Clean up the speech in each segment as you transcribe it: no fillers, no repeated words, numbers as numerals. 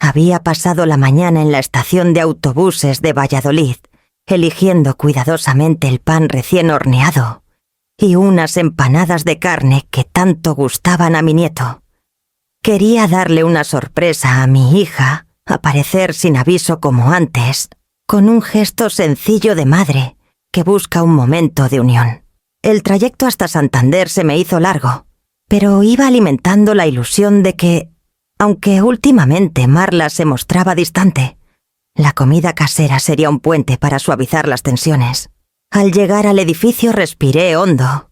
Había pasado la mañana en la estación de autobuses de Valladolid, eligiendo cuidadosamente el pan recién horneado y unas empanadas de carne que tanto gustaban a mi nieto. Quería darle una sorpresa a mi hija, aparecer sin aviso como antes, con un gesto sencillo de madre que busca un momento de unión. El trayecto hasta Santander se me hizo largo, pero iba alimentando la ilusión de que, aunque últimamente Marla se mostraba distante, la comida casera sería un puente para suavizar las tensiones. Al llegar al edificio respiré hondo.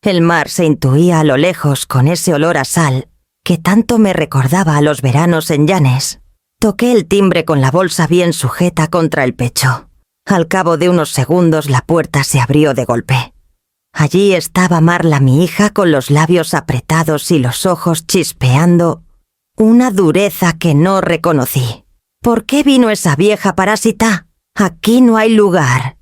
El mar se intuía a lo lejos con ese olor a sal que tanto me recordaba a los veranos en Llanes. Toqué el timbre con la bolsa bien sujeta contra el pecho. Al cabo de unos segundos la puerta se abrió de golpe. Allí estaba Marla, mi hija, con los labios apretados y los ojos chispeando. Una dureza que no reconocí. ¿Por qué vino esa vieja parásita? Aquí no hay lugar.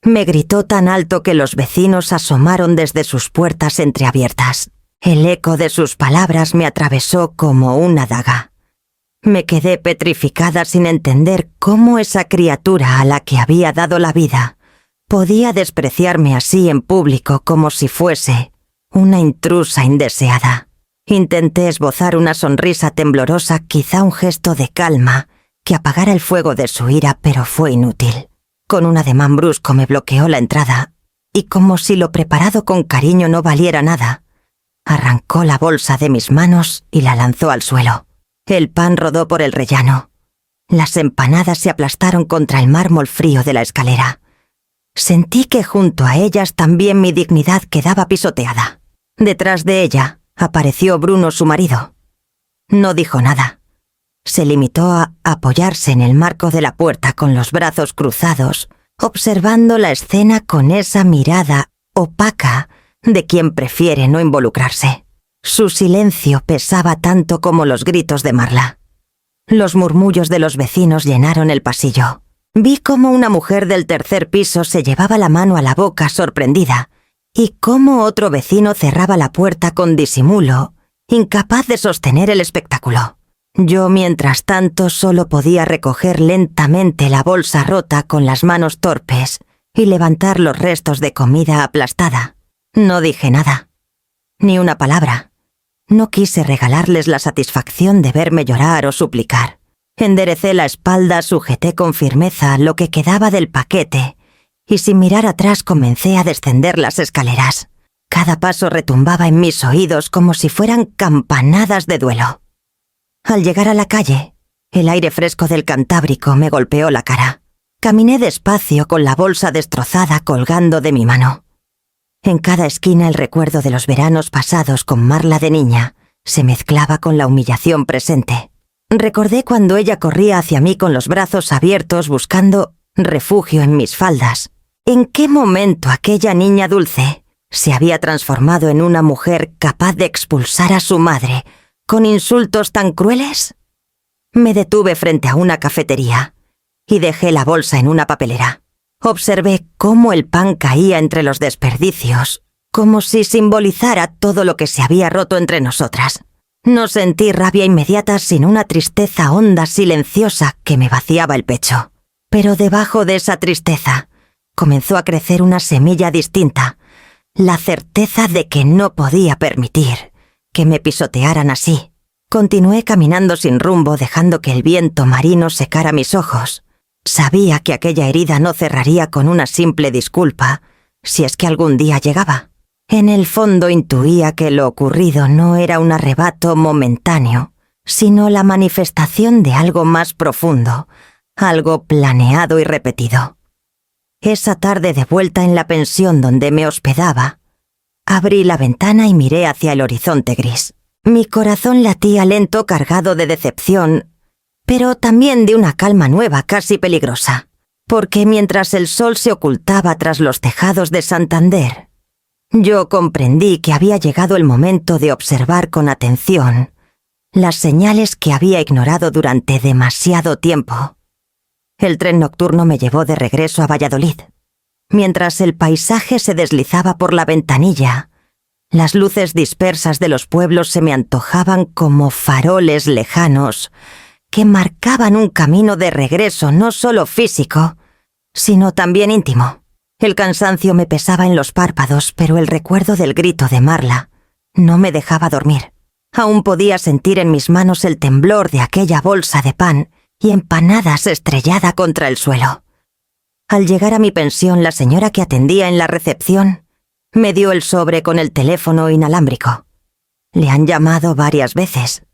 Me gritó tan alto que los vecinos asomaron desde sus puertas entreabiertas. El eco de sus palabras me atravesó como una daga. Me quedé petrificada sin entender cómo esa criatura a la que había dado la vida podía despreciarme así en público como si fuese una intrusa indeseada. Intenté esbozar una sonrisa temblorosa, quizá un gesto de calma que apagara el fuego de su ira, pero fue inútil. Con un ademán brusco me bloqueó la entrada y, como si lo preparado con cariño no valiera nada, arrancó la bolsa de mis manos y la lanzó al suelo. El pan rodó por el rellano. Las empanadas se aplastaron contra el mármol frío de la escalera. Sentí que junto a ellas también mi dignidad quedaba pisoteada. Detrás de ella apareció Bruno, su marido. No dijo nada. Se limitó a apoyarse en el marco de la puerta con los brazos cruzados, observando la escena con esa mirada opaca de quien prefiere no involucrarse. Su silencio pesaba tanto como los gritos de Marla. Los murmullos de los vecinos llenaron el pasillo. Vi cómo una mujer del tercer piso se llevaba la mano a la boca sorprendida y cómo otro vecino cerraba la puerta con disimulo, incapaz de sostener el espectáculo. Yo, mientras tanto, solo podía recoger lentamente la bolsa rota con las manos torpes y levantar los restos de comida aplastada. No dije nada, ni una palabra. No quise regalarles la satisfacción de verme llorar o suplicar. Enderecé la espalda, sujeté con firmeza lo que quedaba del paquete y sin mirar atrás comencé a descender las escaleras. Cada paso retumbaba en mis oídos como si fueran campanadas de duelo. Al llegar a la calle, el aire fresco del Cantábrico me golpeó la cara. Caminé despacio con la bolsa destrozada colgando de mi mano. En cada esquina el recuerdo de los veranos pasados con Marla de niña se mezclaba con la humillación presente. Recordé cuando ella corría hacia mí con los brazos abiertos buscando refugio en mis faldas. ¿En qué momento aquella niña dulce se había transformado en una mujer capaz de expulsar a su madre con insultos tan crueles? Me detuve frente a una cafetería y dejé la bolsa en una papelera. Observé cómo el pan caía entre los desperdicios, como si simbolizara todo lo que se había roto entre nosotras. No sentí rabia inmediata, sino una tristeza honda, silenciosa, que me vaciaba el pecho. Pero debajo de esa tristeza comenzó a crecer una semilla distinta, la certeza de que no podía permitir que me pisotearan así. Continué caminando sin rumbo, dejando que el viento marino secara mis ojos. Sabía que aquella herida no cerraría con una simple disculpa, si es que algún día llegaba. En el fondo intuía que lo ocurrido no era un arrebato momentáneo, sino la manifestación de algo más profundo, algo planeado y repetido. Esa tarde, de vuelta en la pensión donde me hospedaba, abrí la ventana y miré hacia el horizonte gris. Mi corazón latía lento, cargado de decepción, pero también de una calma nueva, casi peligrosa, porque mientras el sol se ocultaba tras los tejados de Santander, yo comprendí que había llegado el momento de observar con atención las señales que había ignorado durante demasiado tiempo. El tren nocturno me llevó de regreso a Valladolid. Mientras el paisaje se deslizaba por la ventanilla, las luces dispersas de los pueblos se me antojaban como faroles lejanos que marcaban un camino de regreso no solo físico, sino también íntimo. El cansancio me pesaba en los párpados, pero el recuerdo del grito de Marla no me dejaba dormir. Aún podía sentir en mis manos el temblor de aquella bolsa de pan y empanadas estrellada contra el suelo. Al llegar a mi pensión, la señora que atendía en la recepción me dio el sobre con el teléfono inalámbrico. Le han llamado varias veces.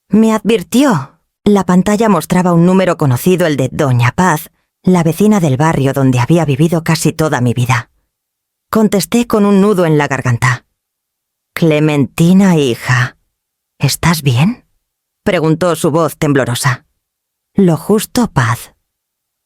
Me advirtió. La pantalla mostraba un número conocido, el de Doña Paz, la vecina del barrio donde había vivido casi toda mi vida. Contesté con un nudo en la garganta. «Clementina, hija, ¿estás bien?», preguntó su voz temblorosa. «Lo justo, Paz».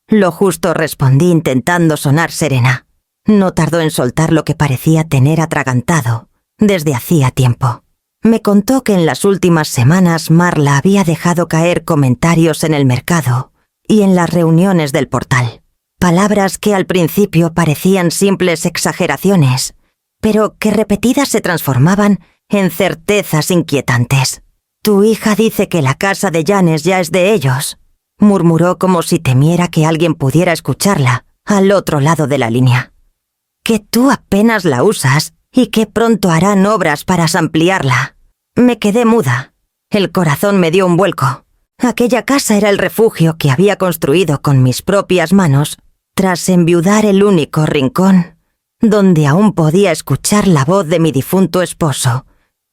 «Lo justo», respondí intentando sonar serena. No tardó en soltar lo que parecía tener atragantado desde hacía tiempo. Me contó que en las últimas semanas Marla había dejado caer comentarios en el mercado y en las reuniones del portal. Palabras que al principio parecían simples exageraciones, pero que repetidas se transformaban en certezas inquietantes. «Tu hija dice que la casa de Janes ya es de ellos», murmuró como si temiera que alguien pudiera escucharla al otro lado de la línea. «Que tú apenas la usas y que pronto harán obras para ampliarla». Me quedé muda. El corazón me dio un vuelco. Aquella casa era el refugio que había construido con mis propias manos tras enviudar el único rincón donde aún podía escuchar la voz de mi difunto esposo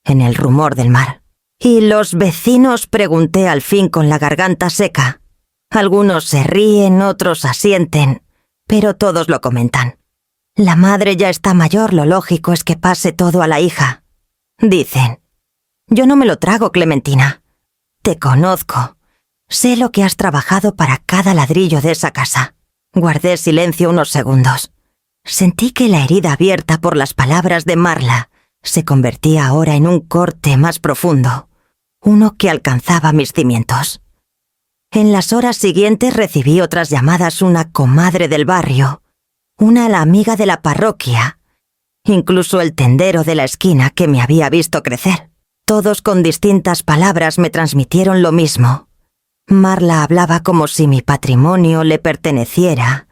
en el rumor del mar. «¿Y los vecinos?», pregunté al fin con la garganta seca. Algunos se ríen, otros asienten, pero todos lo comentan. «La madre ya está mayor, lo lógico es que pase todo a la hija», dicen. Yo no me lo trago, Clementina. Te conozco. Sé lo que has trabajado para cada ladrillo de esa casa. Guardé silencio unos segundos. Sentí que la herida abierta por las palabras de Marla se convertía ahora en un corte más profundo, uno que alcanzaba mis cimientos. En las horas siguientes recibí otras llamadas, una comadre del barrio, una la amiga de la parroquia, incluso el tendero de la esquina que me había visto crecer. Todos con distintas palabras me transmitieron lo mismo. Marla hablaba como si mi patrimonio le perteneciera,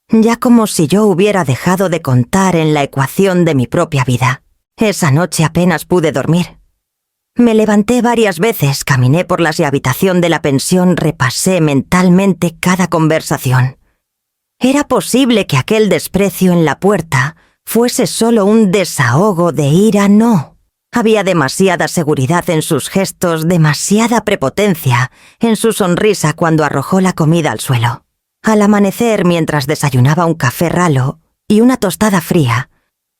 ya como si yo hubiera dejado de contar en la ecuación de mi propia vida. Esa noche apenas pude dormir. Me levanté varias veces, caminé por la habitación de la pensión, repasé mentalmente cada conversación. ¿Era posible que aquel desprecio en la puerta fuese solo un desahogo de ira? No. Había demasiada seguridad en sus gestos, demasiada prepotencia en su sonrisa cuando arrojó la comida al suelo. Al amanecer, mientras desayunaba un café ralo y una tostada fría,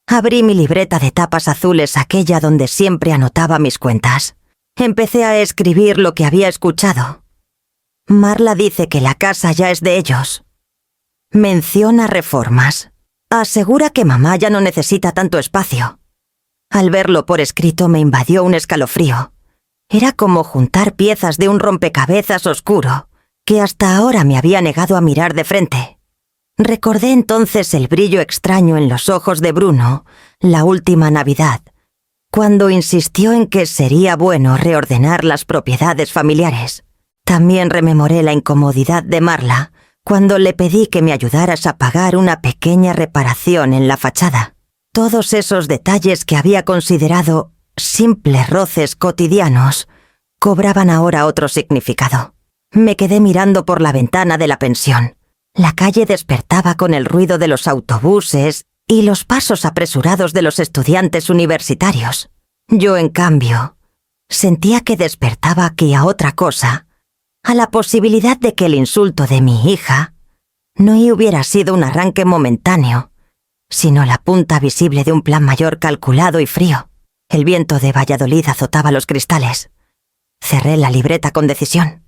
abrí mi libreta de tapas azules, aquella donde siempre anotaba mis cuentas. Empecé a escribir lo que había escuchado. Marla dice que la casa ya es de ellos. Menciona reformas. Asegura que mamá ya no necesita tanto espacio. Al verlo por escrito me invadió un escalofrío. Era como juntar piezas de un rompecabezas oscuro que hasta ahora me había negado a mirar de frente. Recordé entonces el brillo extraño en los ojos de Bruno la última Navidad, cuando insistió en que sería bueno reordenar las propiedades familiares. También rememoré la incomodidad de Marla cuando le pedí que me ayudaras a pagar una pequeña reparación en la fachada. Todos esos detalles que había considerado simples roces cotidianos cobraban ahora otro significado. Me quedé mirando por la ventana de la pensión. La calle despertaba con el ruido de los autobuses y los pasos apresurados de los estudiantes universitarios. Yo, en cambio, sentía que despertaba aquí a otra cosa, a la posibilidad de que el insulto de mi hija no hubiera sido un arranque momentáneo, sino la punta visible de un plan mayor, calculado y frío. El viento de Valladolid azotaba los cristales. Cerré la libreta con decisión.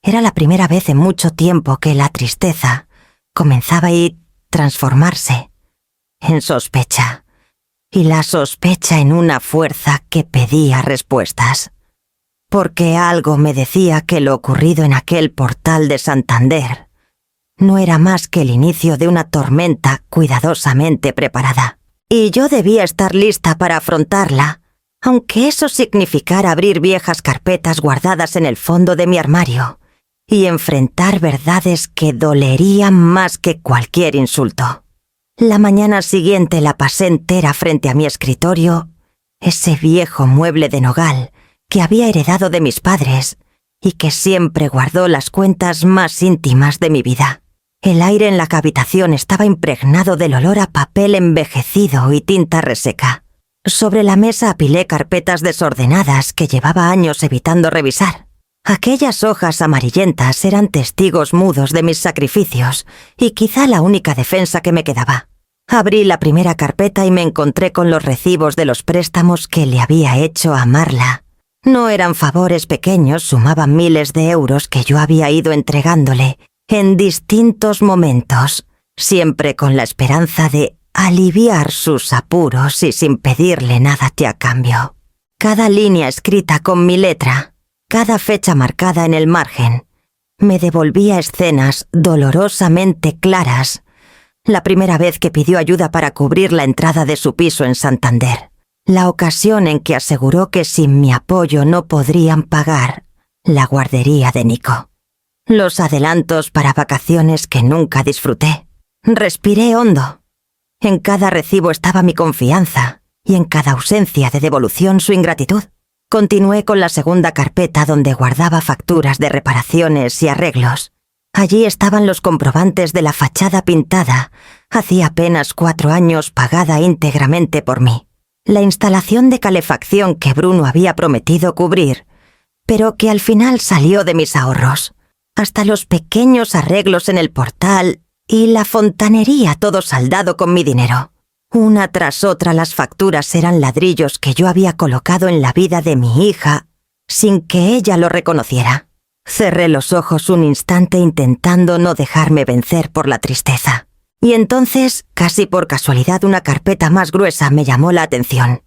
Era la primera vez en mucho tiempo que la tristeza comenzaba a transformarse en sospecha, y la sospecha en una fuerza que pedía respuestas. Porque algo me decía que lo ocurrido en aquel portal de Santander no era más que el inicio de una tormenta cuidadosamente preparada. Y yo debía estar lista para afrontarla, aunque eso significara abrir viejas carpetas guardadas en el fondo de mi armario y enfrentar verdades que dolerían más que cualquier insulto. La mañana siguiente la pasé entera frente a mi escritorio, ese viejo mueble de nogal que había heredado de mis padres y que siempre guardó las cuentas más íntimas de mi vida. El aire en la habitación estaba impregnado del olor a papel envejecido y tinta reseca. Sobre la mesa apilé carpetas desordenadas que llevaba años evitando revisar. Aquellas hojas amarillentas eran testigos mudos de mis sacrificios y quizá la única defensa que me quedaba. Abrí la primera carpeta y me encontré con los recibos de los préstamos que le había hecho a Marla. No eran favores pequeños, sumaban miles de euros que yo había ido entregándole en distintos momentos, siempre con la esperanza de aliviar sus apuros y sin pedirle nada a cambio. Cada línea escrita con mi letra, cada fecha marcada en el margen, me devolvía escenas dolorosamente claras. La primera vez que pidió ayuda para cubrir la entrada de su piso en Santander. La ocasión en que aseguró que sin mi apoyo no podrían pagar la guardería de Nico. Los adelantos para vacaciones que nunca disfruté. Respiré hondo. En cada recibo estaba mi confianza y en cada ausencia de devolución su ingratitud. Continué con la segunda carpeta donde guardaba facturas de reparaciones y arreglos. Allí estaban los comprobantes de la fachada pintada, hacía apenas 4 años pagada íntegramente por mí. La instalación de calefacción que Bruno había prometido cubrir, pero que al final salió de mis ahorros. Hasta los pequeños arreglos en el portal y la fontanería todo saldado con mi dinero. Una tras otra las facturas eran ladrillos que yo había colocado en la vida de mi hija sin que ella lo reconociera. Cerré los ojos un instante intentando no dejarme vencer por la tristeza. Y entonces, casi por casualidad, una carpeta más gruesa me llamó la atención.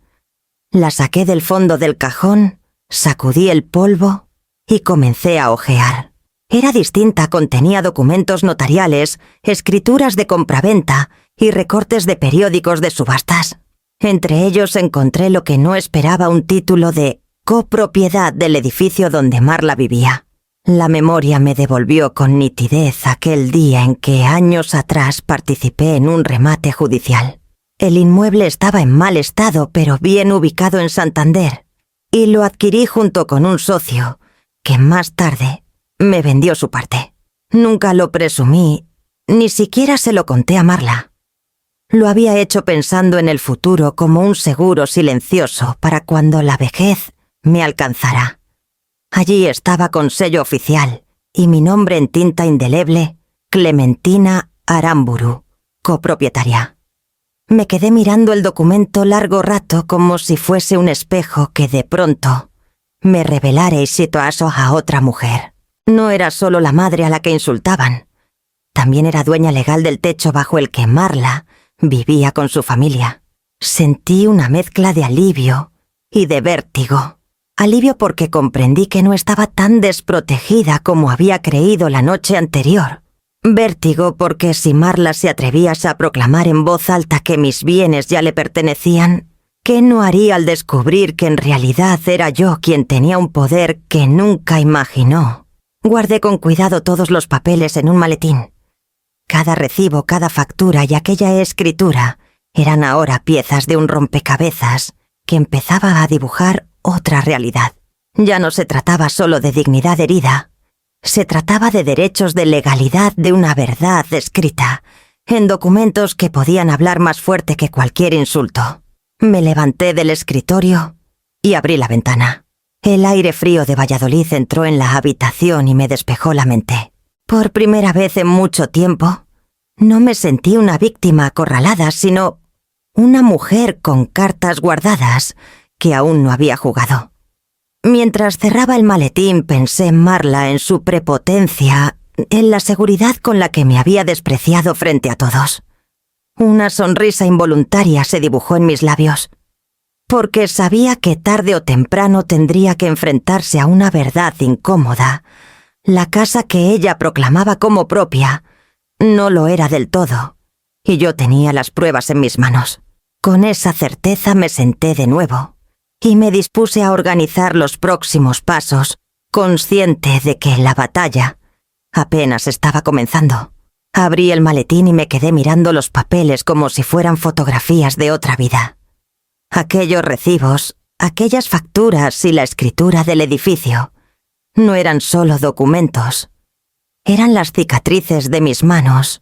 La saqué del fondo del cajón, sacudí el polvo y comencé a hojear. Era distinta, contenía documentos notariales, escrituras de compraventa y recortes de periódicos de subastas. Entre ellos encontré lo que no esperaba, un título de copropiedad del edificio donde Marla vivía. La memoria me devolvió con nitidez aquel día en que años atrás participé en un remate judicial. El inmueble estaba en mal estado, pero bien ubicado en Santander, y lo adquirí junto con un socio, que más tarde me vendió su parte. Nunca lo presumí, ni siquiera se lo conté a Marla. Lo había hecho pensando en el futuro como un seguro silencioso para cuando la vejez me alcanzara. Allí estaba con sello oficial y mi nombre en tinta indeleble, Clementina Aramburu, copropietaria. Me quedé mirando el documento largo rato como si fuese un espejo que de pronto me revelara y situase a otra mujer. No era solo la madre a la que insultaban, también era dueña legal del techo bajo el que Marla vivía con su familia. Sentí una mezcla de alivio y de vértigo. Alivio porque comprendí que no estaba tan desprotegida como había creído la noche anterior. Vértigo porque si Marla se atreviese a proclamar en voz alta que mis bienes ya le pertenecían, ¿qué no haría al descubrir que en realidad era yo quien tenía un poder que nunca imaginó? Guardé con cuidado todos los papeles en un maletín. Cada recibo, cada factura y aquella escritura eran ahora piezas de un rompecabezas que empezaba a dibujar otra realidad. Ya no se trataba solo de dignidad herida, se trataba de derechos de legalidad, de una verdad escrita, en documentos que podían hablar más fuerte que cualquier insulto. Me levanté del escritorio y abrí la ventana. El aire frío de Valladolid entró en la habitación y me despejó la mente. Por primera vez en mucho tiempo, no me sentí una víctima acorralada, sino una mujer con cartas guardadas que aún no había jugado. Mientras cerraba el maletín pensé en Marla, en su prepotencia, en la seguridad con la que me había despreciado frente a todos. Una sonrisa involuntaria se dibujó en mis labios, porque sabía que tarde o temprano tendría que enfrentarse a una verdad incómoda. La casa que ella proclamaba como propia no lo era del todo, y yo tenía las pruebas en mis manos. Con esa certeza me senté de nuevo y me dispuse a organizar los próximos pasos, consciente de que la batalla Apenas estaba comenzando. Abrí el maletín y me quedé mirando los papeles como si fueran fotografías de otra vida. Aquellos recibos, aquellas facturas y la escritura del edificio no eran solo documentos. Eran las cicatrices de mis manos,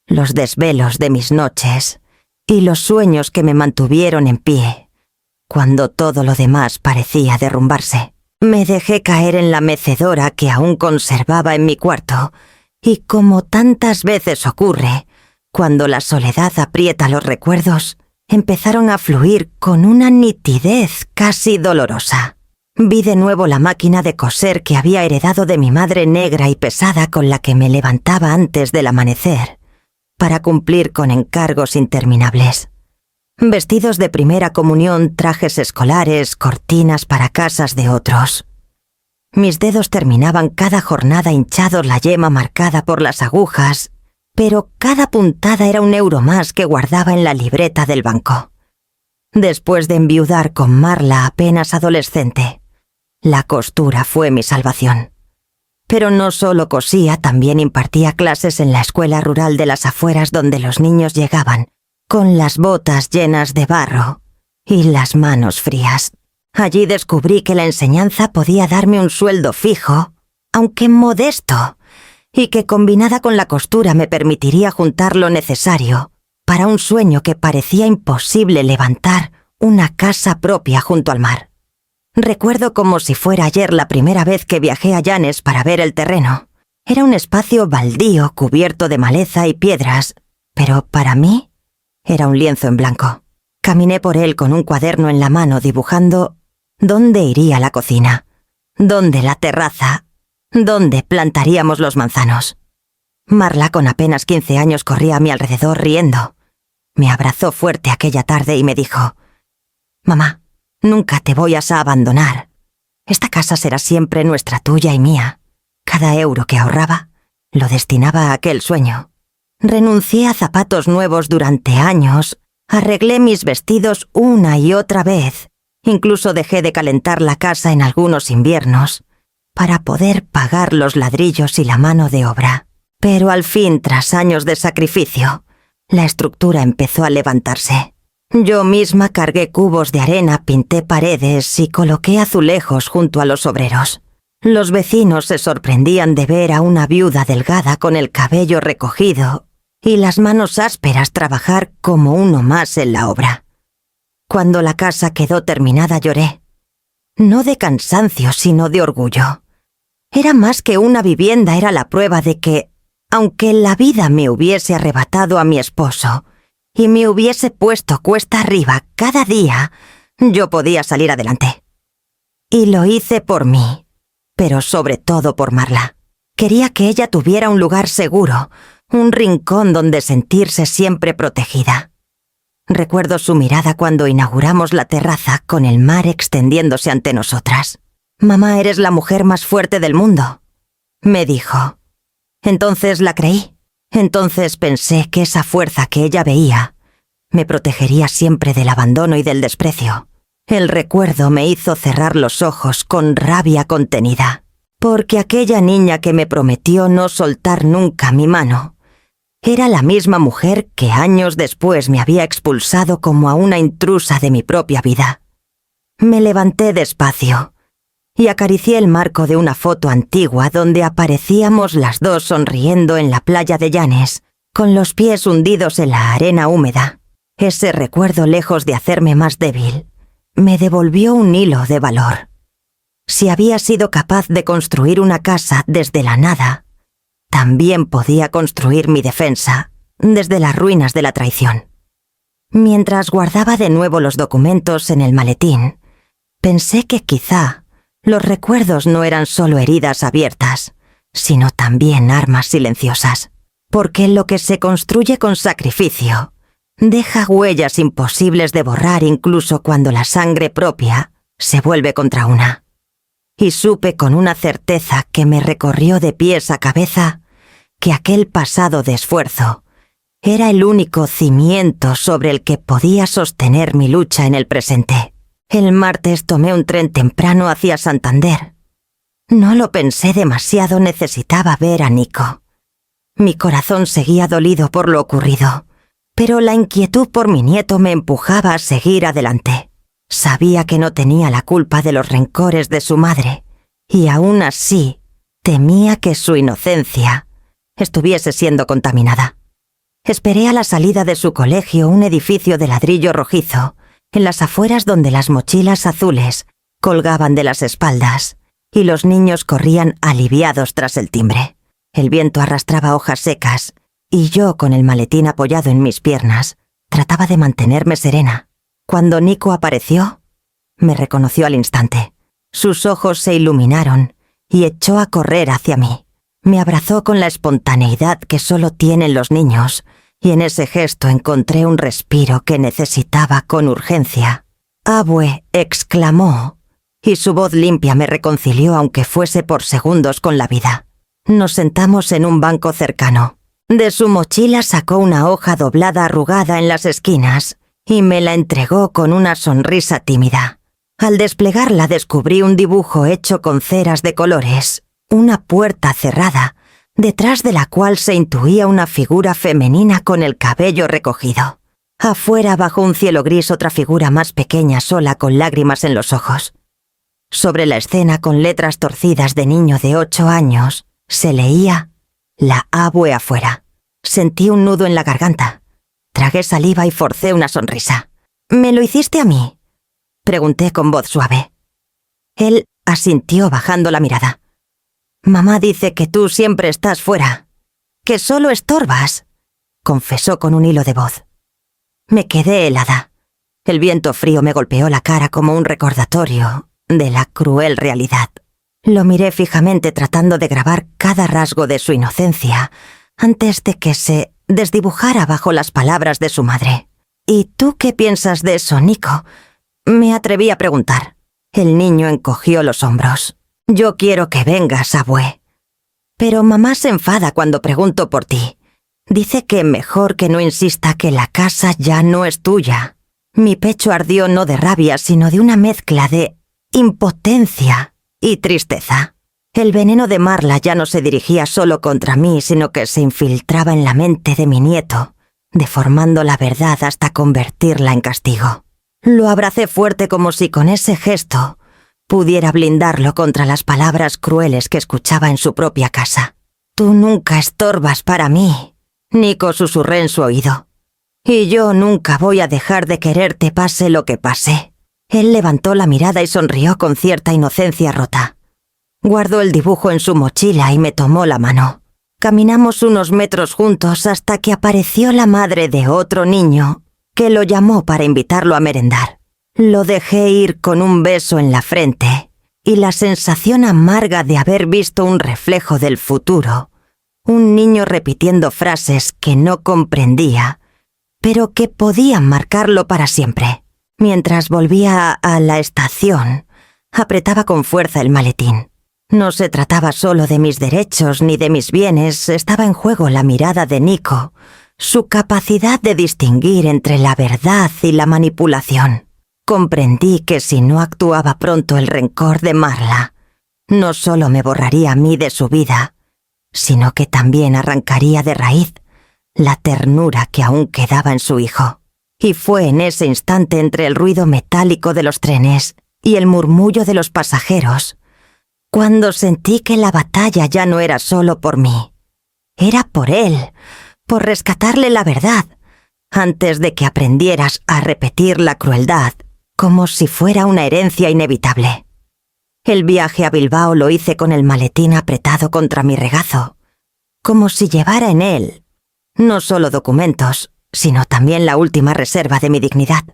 los desvelos de mis noches y los sueños que me mantuvieron en pie, cuando todo lo demás parecía derrumbarse. Me dejé caer en la mecedora que aún conservaba en mi cuarto, y como tantas veces ocurre, cuando la soledad aprieta los recuerdos, empezaron a fluir con una nitidez casi dolorosa. Vi de nuevo la máquina de coser que había heredado de mi madre negra y pesada con la que me levantaba antes del amanecer, para cumplir con encargos interminables. Vestidos de primera comunión, trajes escolares, cortinas para casas de otros. Mis dedos terminaban cada jornada hinchados, la yema marcada por las agujas, pero cada puntada era €1 más que guardaba en la libreta del banco. Después de enviudar con Marla apenas adolescente, la costura fue mi salvación. Pero no solo cosía, también impartía clases en la escuela rural de las afueras donde los niños llegaban, con las botas llenas de barro y las manos frías. Allí descubrí que la enseñanza podía darme un sueldo fijo, aunque modesto, y que combinada con la costura me permitiría juntar lo necesario para un sueño que parecía imposible levantar, una casa propia junto al mar. Recuerdo como si fuera ayer la primera vez que viajé a Llanes para ver el terreno. Era un espacio baldío cubierto de maleza y piedras, pero para mí era un lienzo en blanco. Caminé por él con un cuaderno en la mano dibujando dónde iría la cocina, dónde la terraza, dónde plantaríamos los manzanos. Marla, con apenas 15 años, corría a mi alrededor riendo. Me abrazó fuerte aquella tarde y me dijo: «Mamá, nunca te voy a abandonar. Esta casa será siempre nuestra, tuya y mía». Cada euro que ahorraba lo destinaba a aquel sueño. Renuncié a zapatos nuevos durante años, arreglé mis vestidos una y otra vez, incluso dejé de calentar la casa en algunos inviernos para poder pagar los ladrillos y la mano de obra. Pero al fin, tras años de sacrificio, la estructura empezó a levantarse. Yo misma cargué cubos de arena, pinté paredes y coloqué azulejos junto a los obreros. Los vecinos se sorprendían de ver a una viuda delgada con el cabello recogido y las manos ásperas trabajar como uno más en la obra. Cuando la casa quedó terminada lloré, no de cansancio sino de orgullo. Era más que una vivienda, era la prueba de que, aunque la vida me hubiese arrebatado a mi esposo y me hubiese puesto cuesta arriba cada día, yo podía salir adelante. Y lo hice por mí, pero sobre todo por Marla. Quería que ella tuviera un lugar seguro, un rincón donde sentirse siempre protegida. Recuerdo su mirada cuando inauguramos la terraza con el mar extendiéndose ante nosotras. «Mamá, eres la mujer más fuerte del mundo», me dijo. Entonces la creí. Entonces pensé que esa fuerza que ella veía me protegería siempre del abandono y del desprecio. El recuerdo me hizo cerrar los ojos con rabia contenida, porque aquella niña que me prometió no soltar nunca mi mano era la misma mujer que años después me había expulsado como a una intrusa de mi propia vida. Me levanté despacio y acaricié el marco de una foto antigua donde aparecíamos las dos sonriendo en la playa de Llanes, con los pies hundidos en la arena húmeda. Ese recuerdo, lejos de hacerme más débil, me devolvió un hilo de valor. Si había sido capaz de construir una casa desde la nada, también podía construir mi defensa desde las ruinas de la traición. Mientras guardaba de nuevo los documentos en el maletín, pensé que quizá los recuerdos no eran solo heridas abiertas, sino también armas silenciosas, porque lo que se construye con sacrificio deja huellas imposibles de borrar incluso cuando la sangre propia se vuelve contra una. Y supe con una certeza que me recorrió de pies a cabeza que aquel pasado de esfuerzo era el único cimiento sobre el que podía sostener mi lucha en el presente. El martes tomé un tren temprano hacia Santander. No lo pensé demasiado, necesitaba ver a Nico. Mi corazón seguía dolido por lo ocurrido, pero la inquietud por mi nieto me empujaba a seguir adelante. Sabía que no tenía la culpa de los rencores de su madre, y aún así temía que su inocencia estuviese siendo contaminada. Esperé a la salida de su colegio, un edificio de ladrillo rojizo, en las afueras donde las mochilas azules colgaban de las espaldas y los niños corrían aliviados tras el timbre. El viento arrastraba hojas secas y yo, con el maletín apoyado en mis piernas, trataba de mantenerme serena. Cuando Nico apareció, me reconoció al instante. Sus ojos se iluminaron y echó a correr hacia mí. Me abrazó con la espontaneidad que solo tienen los niños, y en ese gesto encontré un respiro que necesitaba con urgencia. «Abue», exclamó, y su voz limpia me reconcilió, aunque fuese por segundos, con la vida. Nos sentamos en un banco cercano. De su mochila sacó una hoja doblada arrugada en las esquinas y me la entregó con una sonrisa tímida. Al desplegarla descubrí un dibujo hecho con ceras de colores, una puerta cerrada, detrás de la cual se intuía una figura femenina con el cabello recogido. Afuera, bajo un cielo gris, otra figura más pequeña, sola, con lágrimas en los ojos. Sobre la escena, con letras torcidas de niño de 8 años, se leía: «La abue afuera». Sentí un nudo en la garganta. Tragué saliva y forcé una sonrisa. «¿Me lo hiciste a mí?», pregunté con voz suave. Él asintió bajando la mirada. «Mamá dice que tú siempre estás fuera, que solo estorbas», confesó con un hilo de voz. Me quedé helada. El viento frío me golpeó la cara como un recordatorio de la cruel realidad. Lo miré fijamente, tratando de grabar cada rasgo de su inocencia antes de que se desdibujara bajo las palabras de su madre. «¿Y tú qué piensas de eso, Nico?», me atreví a preguntar. El niño encogió los hombros. «Yo quiero que vengas, abue. Pero mamá se enfada cuando pregunto por ti. Dice que mejor que no insista, que la casa ya no es tuya». Mi pecho ardió, no de rabia, sino de una mezcla de impotencia y tristeza. El veneno de Marla ya no se dirigía solo contra mí, sino que se infiltraba en la mente de mi nieto, deformando la verdad hasta convertirla en castigo. Lo abracé fuerte, como si con ese gesto pudiera blindarlo contra las palabras crueles que escuchaba en su propia casa. «Tú nunca estorbas para mí», Nico susurré en su oído. «Y yo nunca voy a dejar de quererte, pase lo que pase». Él levantó la mirada y sonrió con cierta inocencia rota. Guardó el dibujo en su mochila y me tomó la mano. Caminamos unos metros juntos hasta que apareció la madre de otro niño, que lo llamó para invitarlo a merendar. Lo dejé ir con un beso en la frente y la sensación amarga de haber visto un reflejo del futuro. Un niño repitiendo frases que no comprendía, pero que podían marcarlo para siempre. Mientras volvía a la estación, apretaba con fuerza el maletín. No se trataba solo de mis derechos ni de mis bienes, estaba en juego la mirada de Nico, su capacidad de distinguir entre la verdad y la manipulación. Comprendí que si no actuaba pronto, el rencor de Marla no solo me borraría a mí de su vida, sino que también arrancaría de raíz la ternura que aún quedaba en su hijo. Y fue en ese instante, entre el ruido metálico de los trenes y el murmullo de los pasajeros, cuando sentí que la batalla ya no era solo por mí. Era por él, por rescatarle la verdad, antes de que aprendieras a repetir la crueldad como si fuera una herencia inevitable. El viaje a Bilbao lo hice con el maletín apretado contra mi regazo, como si llevara en él no solo documentos, sino también la última reserva de mi dignidad.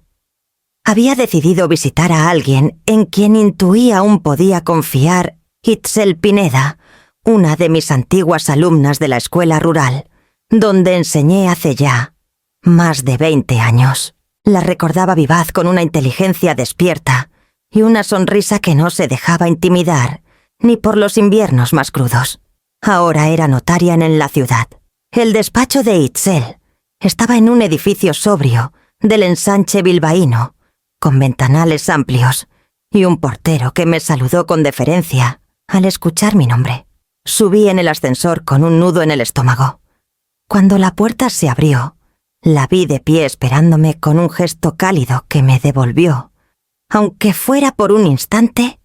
Había decidido visitar a alguien en quien intuía aún podía confiar: Itzel Pineda, una de mis antiguas alumnas de la escuela rural, donde enseñé hace ya más de 20 años. La recordaba vivaz, con una inteligencia despierta y una sonrisa que no se dejaba intimidar ni por los inviernos más crudos. Ahora era notaria en la ciudad. El despacho de Itzel estaba en un edificio sobrio del ensanche bilbaíno, con ventanales amplios y un portero que me saludó con deferencia al escuchar mi nombre. Subí en el ascensor con un nudo en el estómago. Cuando la puerta se abrió, la vi de pie esperándome con un gesto cálido que me devolvió, aunque fuera por un instante,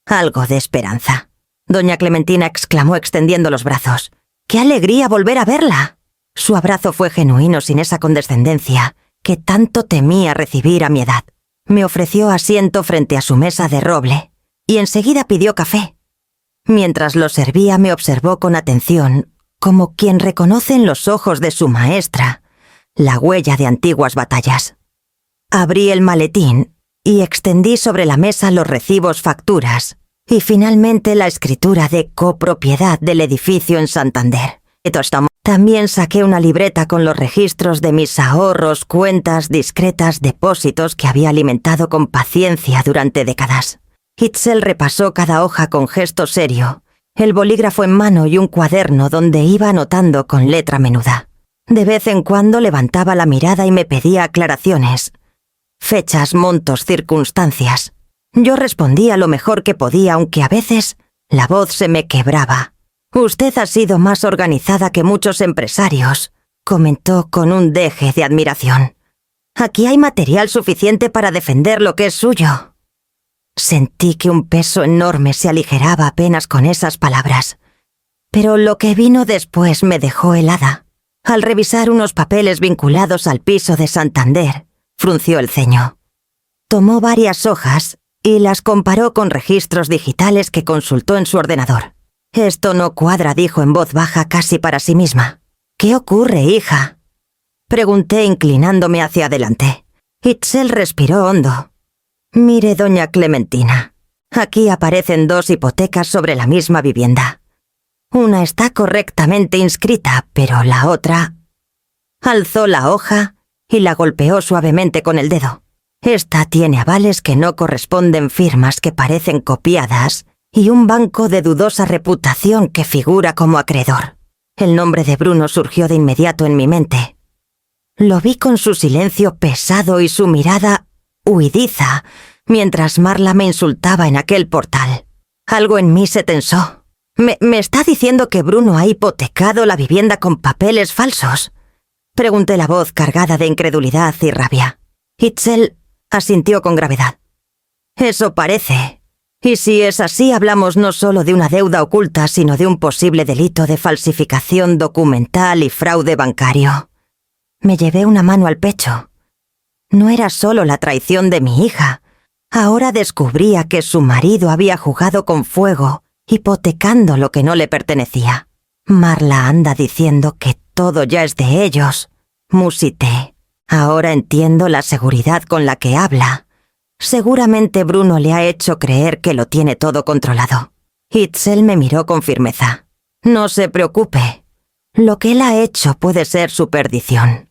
algo de esperanza. Doña Clementina exclamó extendiendo los brazos. ¡Qué alegría volver a verla! Su abrazo fue genuino sin esa condescendencia que tanto temía recibir a mi edad. Me ofreció asiento frente a su mesa de roble y enseguida pidió café. Mientras lo servía me observó con atención, como quien reconoce en los ojos de su maestra la huella de antiguas batallas. Abrí el maletín y extendí sobre la mesa los recibos, facturas y finalmente la escritura de copropiedad del edificio en Santander. También saqué una libreta con los registros de mis ahorros, cuentas discretas, depósitos que había alimentado con paciencia durante décadas. Itzel repasó cada hoja con gesto serio, el bolígrafo en mano y un cuaderno donde iba anotando con letra menuda. De vez en cuando levantaba la mirada y me pedía aclaraciones. Fechas, montos, circunstancias. Yo respondía lo mejor que podía, aunque a veces la voz se me quebraba. «Usted ha sido más organizada que muchos empresarios», comentó con un deje de admiración. «Aquí hay material suficiente para defender lo que es suyo». Sentí que un peso enorme se aligeraba apenas con esas palabras. Pero lo que vino después me dejó helada. Al revisar unos papeles vinculados al piso de Santander, frunció el ceño. Tomó varias hojas y las comparó con registros digitales que consultó en su ordenador. «Esto no cuadra», dijo en voz baja casi para sí misma. «¿Qué ocurre, hija?», pregunté inclinándome hacia adelante. Itzel respiró hondo. «Mire, doña Clementina, aquí aparecen 2 hipotecas sobre la misma vivienda. Una está correctamente inscrita, pero la otra...». Alzó la hoja y la golpeó suavemente con el dedo. «Esta tiene avales que no corresponden, firmas que parecen copiadas y un banco de dudosa reputación que figura como acreedor». El nombre de Bruno surgió de inmediato en mi mente. Lo vi con su silencio pesado y su mirada huidiza, mientras Marla me insultaba en aquel portal. Algo en mí se tensó. ¿Me está diciendo que Bruno ha hipotecado la vivienda con papeles falsos?», pregunté la voz cargada de incredulidad y rabia. Itzel asintió con gravedad. «Eso parece. Y si es así, hablamos no solo de una deuda oculta, sino de un posible delito de falsificación documental y fraude bancario». Me llevé una mano al pecho. No era solo la traición de mi hija. Ahora descubría que su marido había jugado con fuego, hipotecando lo que no le pertenecía. «Marla anda diciendo que todo ya es de ellos», musité. «Ahora entiendo la seguridad con la que habla. Seguramente Bruno le ha hecho creer que lo tiene todo controlado». Itzel me miró con firmeza. «No se preocupe. Lo que él ha hecho puede ser su perdición.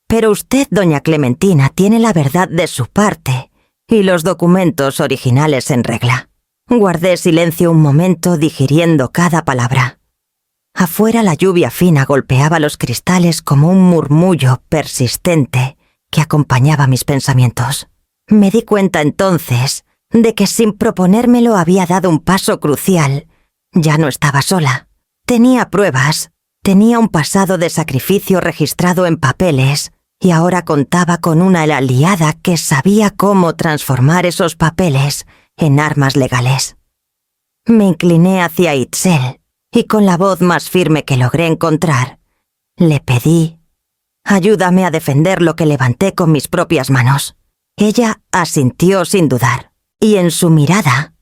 Pero usted, doña Clementina, tiene la verdad de su parte y los documentos originales en regla». Guardé silencio un momento digiriendo cada palabra. Afuera la lluvia fina golpeaba los cristales como un murmullo persistente que acompañaba mis pensamientos. Me di cuenta entonces de que sin proponérmelo había dado un paso crucial. Ya no estaba sola. Tenía pruebas, tenía un pasado de sacrificio registrado en papeles y ahora contaba con una aliada que sabía cómo transformar esos papeles en armas legales. Me incliné hacia Itzel y con la voz más firme que logré encontrar, le pedí: «Ayúdame a defender lo que levanté con mis propias manos». Ella asintió sin dudar, y en su mirada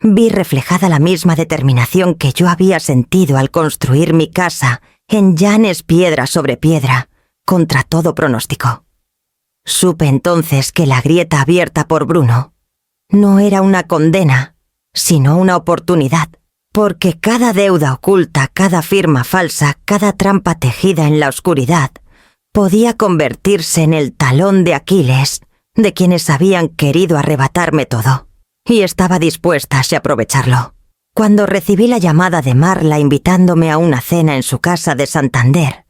vi reflejada la misma determinación que yo había sentido al construir mi casa en llanes piedra sobre piedra, contra todo pronóstico. Supe entonces que la grieta abierta por Bruno no era una condena, sino una oportunidad, porque cada deuda oculta, cada firma falsa, cada trampa tejida en la oscuridad, podía convertirse en el talón de Aquiles de quienes habían querido arrebatarme todo, y estaba dispuesta a aprovecharlo. Cuando recibí la llamada de Marla invitándome a una cena en su casa de Santander,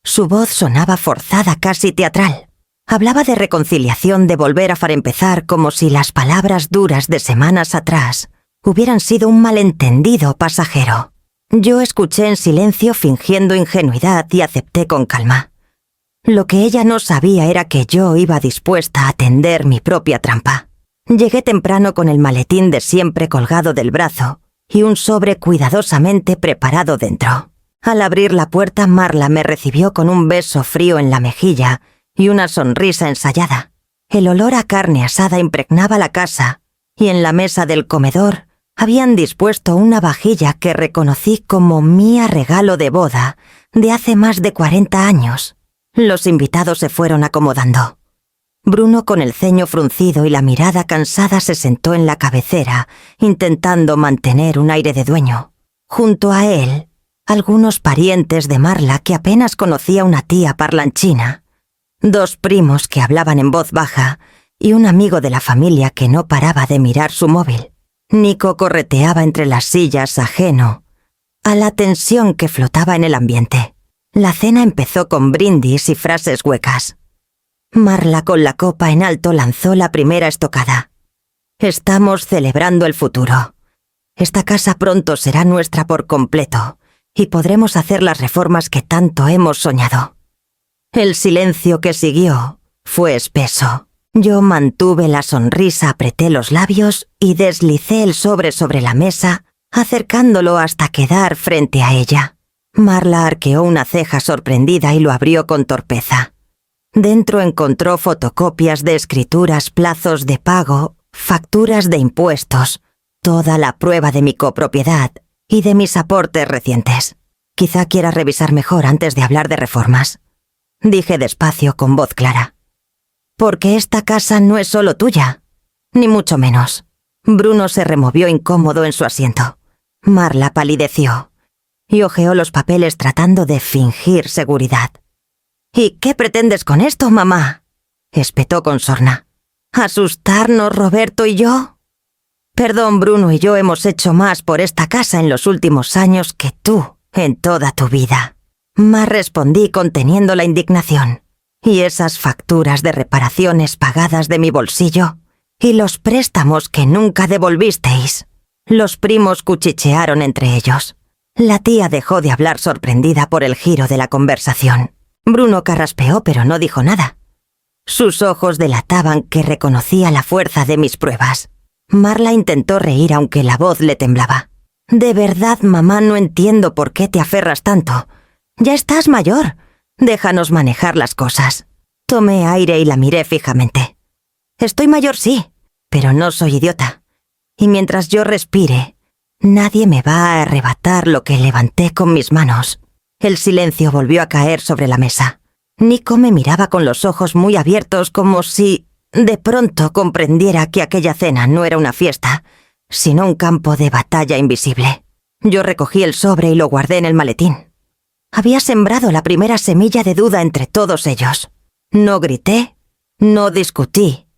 su voz sonaba forzada, casi teatral. Hablaba de reconciliación, de volver a empezar, como si las palabras duras de semanas atrás hubieran sido un malentendido pasajero. Yo escuché en silencio fingiendo ingenuidad y acepté con calma. Lo que ella no sabía era que yo iba dispuesta a tender mi propia trampa. Llegué temprano con el maletín de siempre colgado del brazo y un sobre cuidadosamente preparado dentro. Al abrir la puerta, Marla me recibió con un beso frío en la mejilla y una sonrisa ensayada. El olor a carne asada impregnaba la casa y en la mesa del comedor habían dispuesto una vajilla que reconocí como mía regalo de boda de hace más de 40 años. Los invitados se fueron acomodando. Bruno, con el ceño fruncido y la mirada cansada, se sentó en la cabecera, intentando mantener un aire de dueño. Junto a él, algunos parientes de Marla que apenas conocía una tía parlanchina, 2 primos que hablaban en voz baja y un amigo de la familia que no paraba de mirar su móvil. Nico correteaba entre las sillas ajeno a la tensión que flotaba en el ambiente. La cena empezó con brindis y frases huecas. Marla, con la copa en alto, lanzó la primera estocada. Estamos celebrando el futuro. Esta casa pronto será nuestra por completo y podremos hacer las reformas que tanto hemos soñado. El silencio que siguió fue espeso. Yo mantuve la sonrisa, apreté los labios y deslicé el sobre la mesa, acercándolo hasta quedar frente a ella. Marla arqueó una ceja sorprendida y lo abrió con torpeza. Dentro encontró fotocopias de escrituras, plazos de pago, facturas de impuestos, toda la prueba de mi copropiedad y de mis aportes recientes. Quizá quiera revisar mejor antes de hablar de reformas, dije despacio con voz clara. Porque esta casa no es solo tuya, ni mucho menos. Bruno se removió incómodo en su asiento. Marla palideció y hojeó los papeles tratando de fingir seguridad. ¿Y qué pretendes con esto, mamá?, espetó con sorna. ¿Asustarnos, Roberto y yo? Perdón, Bruno y yo hemos hecho más por esta casa en los últimos años que tú en toda tu vida. Más respondí conteniendo la indignación. Y esas facturas de reparaciones pagadas de mi bolsillo y los préstamos que nunca devolvisteis. Los primos cuchichearon entre ellos. La tía dejó de hablar sorprendida por el giro de la conversación. Bruno carraspeó pero no dijo nada. Sus ojos delataban que reconocía la fuerza de mis pruebas. Marla intentó reír aunque la voz le temblaba. De verdad, mamá, no entiendo por qué te aferras tanto. Ya estás mayor. Déjanos manejar las cosas. Tomé aire y la miré fijamente. Estoy mayor, sí, pero no soy idiota. Y mientras yo respire, nadie me va a arrebatar lo que levanté con mis manos. El silencio volvió a caer sobre la mesa. Nico me miraba con los ojos muy abiertos como si de pronto comprendiera que aquella cena no era una fiesta, sino un campo de batalla invisible. Yo recogí el sobre y lo guardé en el maletín. Había sembrado la primera semilla de duda entre todos ellos. No grité, no discutí.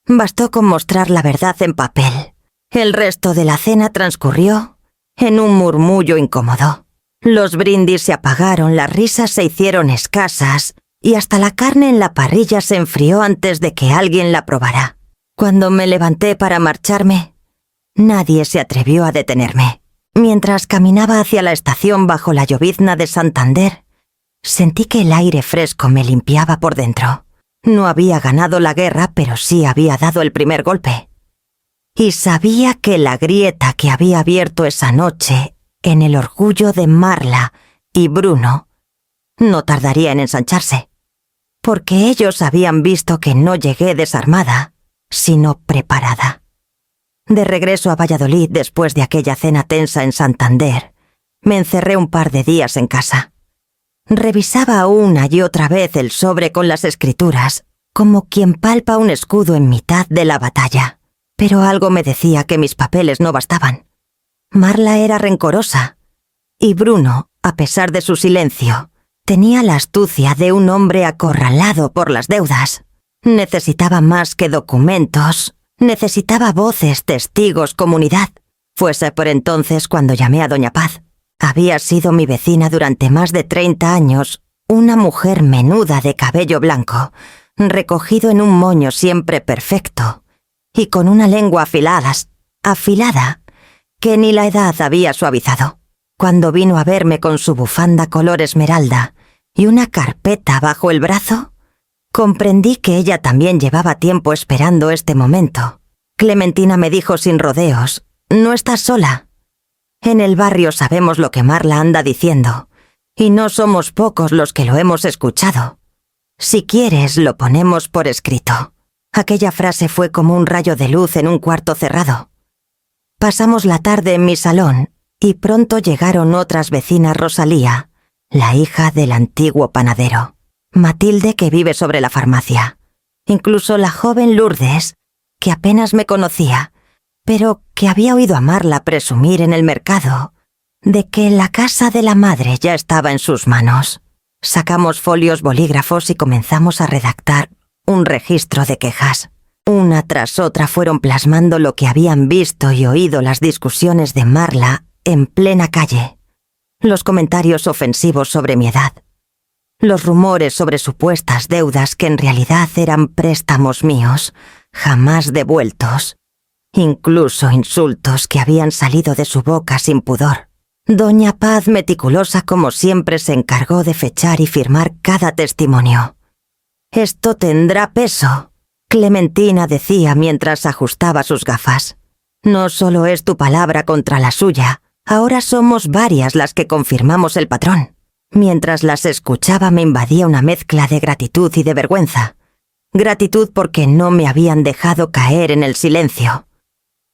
Bastó con mostrar la verdad en papel. El resto de la cena transcurrió en un murmullo incómodo. Los brindis se apagaron, las risas se hicieron escasas y hasta la carne en la parrilla se enfrió antes de que alguien la probara. Cuando me levanté para marcharme, nadie se atrevió a detenerme. Mientras caminaba hacia la estación bajo la llovizna de Santander, sentí que el aire fresco me limpiaba por dentro. No había ganado la guerra, pero sí había dado el primer golpe. Y sabía que la grieta que había abierto esa noche en el orgullo de Marla y Bruno no tardaría en ensancharse, porque ellos habían visto que no llegué desarmada, sino preparada. De regreso a Valladolid después de aquella cena tensa en Santander, me encerré un par de días en casa. Revisaba una y otra vez el sobre con las escrituras, como quien palpa un escudo en mitad de la batalla. Pero algo me decía que mis papeles no bastaban. Marla era rencorosa, y Bruno, a pesar de su silencio, tenía la astucia de un hombre acorralado por las deudas. Necesitaba más que documentos. Necesitaba voces, testigos, comunidad. Fuese por entonces cuando llamé a Doña Paz. Había sido mi vecina durante más de 30 años, una mujer menuda de cabello blanco, recogido en un moño siempre perfecto, y con una lengua afilada, que ni la edad había suavizado. Cuando vino a verme con su bufanda color esmeralda y una carpeta bajo el brazo, comprendí que ella también llevaba tiempo esperando este momento. Clementina me dijo sin rodeos: «No estás sola. En el barrio sabemos lo que Marla anda diciendo, y no somos pocos los que lo hemos escuchado. Si quieres, lo ponemos por escrito». Aquella frase fue como un rayo de luz en un cuarto cerrado. Pasamos la tarde en mi salón, y pronto llegaron otras vecinas: Rosalía, la hija del antiguo panadero; Matilde, que vive sobre la farmacia; incluso la joven Lourdes, que apenas me conocía, pero que había oído a Marla presumir en el mercado de que la casa de la madre ya estaba en sus manos. Sacamos folios, bolígrafos y comenzamos a redactar un registro de quejas. Una tras otra fueron plasmando lo que habían visto y oído las discusiones de Marla en plena calle, los comentarios ofensivos sobre mi edad, los rumores sobre supuestas deudas que en realidad eran préstamos míos, jamás devueltos, incluso insultos que habían salido de su boca sin pudor. Doña Paz, meticulosa como siempre, se encargó de fechar y firmar cada testimonio. «Esto tendrá peso», Clementina decía mientras ajustaba sus gafas. «No solo es tu palabra contra la suya, ahora somos varias las que confirmamos el patrón». Mientras las escuchaba me invadía una mezcla de gratitud y de vergüenza. Gratitud porque no me habían dejado caer en el silencio.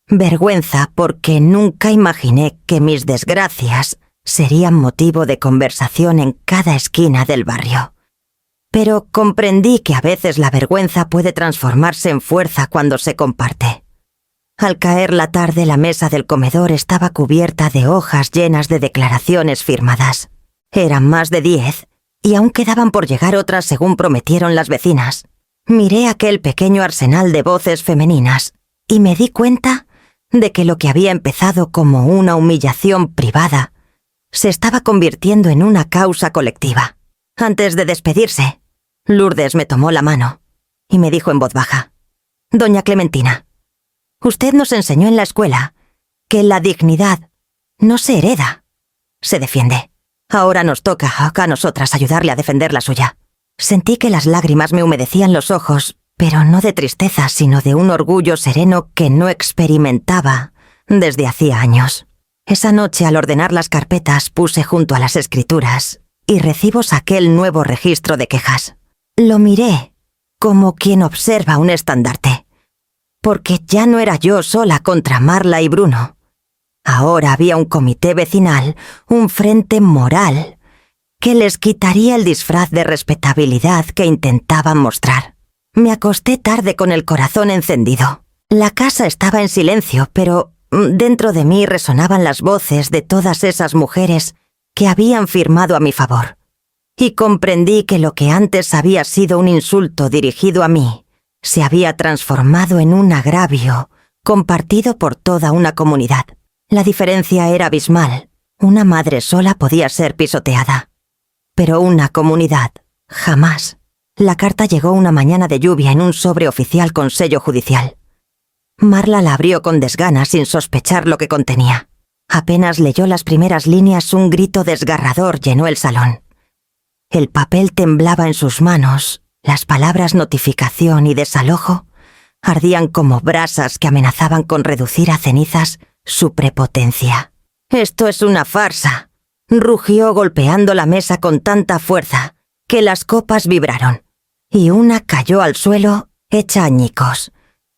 Vergüenza porque nunca imaginé que mis desgracias serían motivo de conversación en cada esquina del barrio. Pero comprendí que a veces la vergüenza puede transformarse en fuerza cuando se comparte. Al caer la tarde, la mesa del comedor estaba cubierta de hojas llenas de declaraciones firmadas. Eran más de 10, y aún quedaban por llegar otras según prometieron las vecinas. Miré aquel pequeño arsenal de voces femeninas y me di cuenta de que lo que había empezado como una humillación privada se estaba convirtiendo en una causa colectiva. Antes de despedirse, Lourdes me tomó la mano y me dijo en voz baja: «Doña Clementina, usted nos enseñó en la escuela que la dignidad no se hereda, se defiende. Ahora nos toca a nosotras ayudarle a defender la suya». Sentí que las lágrimas me humedecían los ojos, pero no de tristeza, sino de un orgullo sereno que no experimentaba desde hacía años. Esa noche, al ordenar las carpetas, puse junto a las escrituras y recibos aquel nuevo registro de quejas. Lo miré como quien observa un estandarte, porque ya no era yo sola contra Marla y Bruno. Ahora había un comité vecinal, un frente moral, que les quitaría el disfraz de respetabilidad que intentaban mostrar. Me acosté tarde con el corazón encendido. La casa estaba en silencio, pero dentro de mí resonaban las voces de todas esas mujeres que habían firmado a mi favor. Y comprendí que lo que antes había sido un insulto dirigido a mí se había transformado en un agravio compartido por toda una comunidad. La diferencia era abismal. Una madre sola podía ser pisoteada, pero una comunidad, jamás. La carta llegó una mañana de lluvia en un sobre oficial con sello judicial. Marla la abrió con desgana sin sospechar lo que contenía. Apenas leyó las primeras líneas, un grito desgarrador llenó el salón. El papel temblaba en sus manos, las palabras notificación y desalojo ardían como brasas que amenazaban con reducir a cenizas su prepotencia. «Esto es una farsa», rugió golpeando la mesa con tanta fuerza que las copas vibraron, y una cayó al suelo hecha añicos.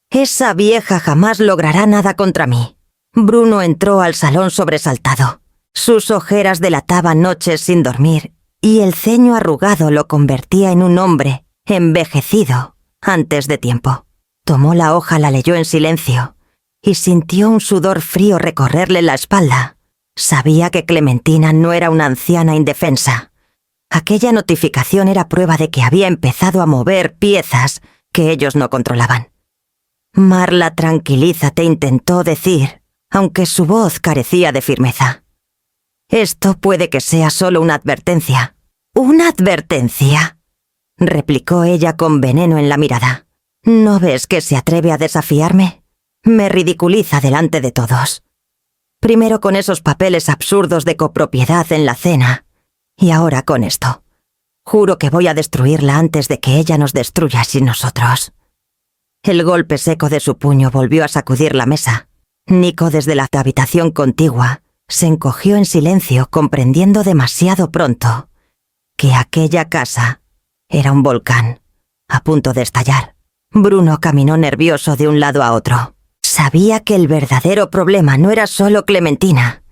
«Esa vieja jamás logrará nada contra mí». Bruno entró al salón sobresaltado. Sus ojeras delataban noches sin dormir, y el ceño arrugado lo convertía en un hombre envejecido antes de tiempo. Tomó la hoja, la leyó en silencio, y sintió un sudor frío recorrerle la espalda. Sabía que Clementina no era una anciana indefensa. Aquella notificación era prueba de que había empezado a mover piezas que ellos no controlaban. «Marla, tranquilízate», intentó decir, aunque su voz carecía de firmeza. «Esto puede que sea solo una advertencia». «¿Una advertencia?», replicó ella con veneno en la mirada. «¿No ves que se atreve a desafiarme? Me ridiculiza delante de todos». Primero con esos papeles absurdos de copropiedad en la cena, y ahora con esto. Juro que voy a destruirla antes de que ella nos destruya sin nosotros. El golpe seco de su puño volvió a sacudir la mesa. Nico, desde la habitación contigua, se encogió en silencio, comprendiendo demasiado pronto que aquella casa era un volcán, a punto de estallar. Bruno caminó nervioso de un lado a otro. Sabía que el verdadero problema no era solo Clementina.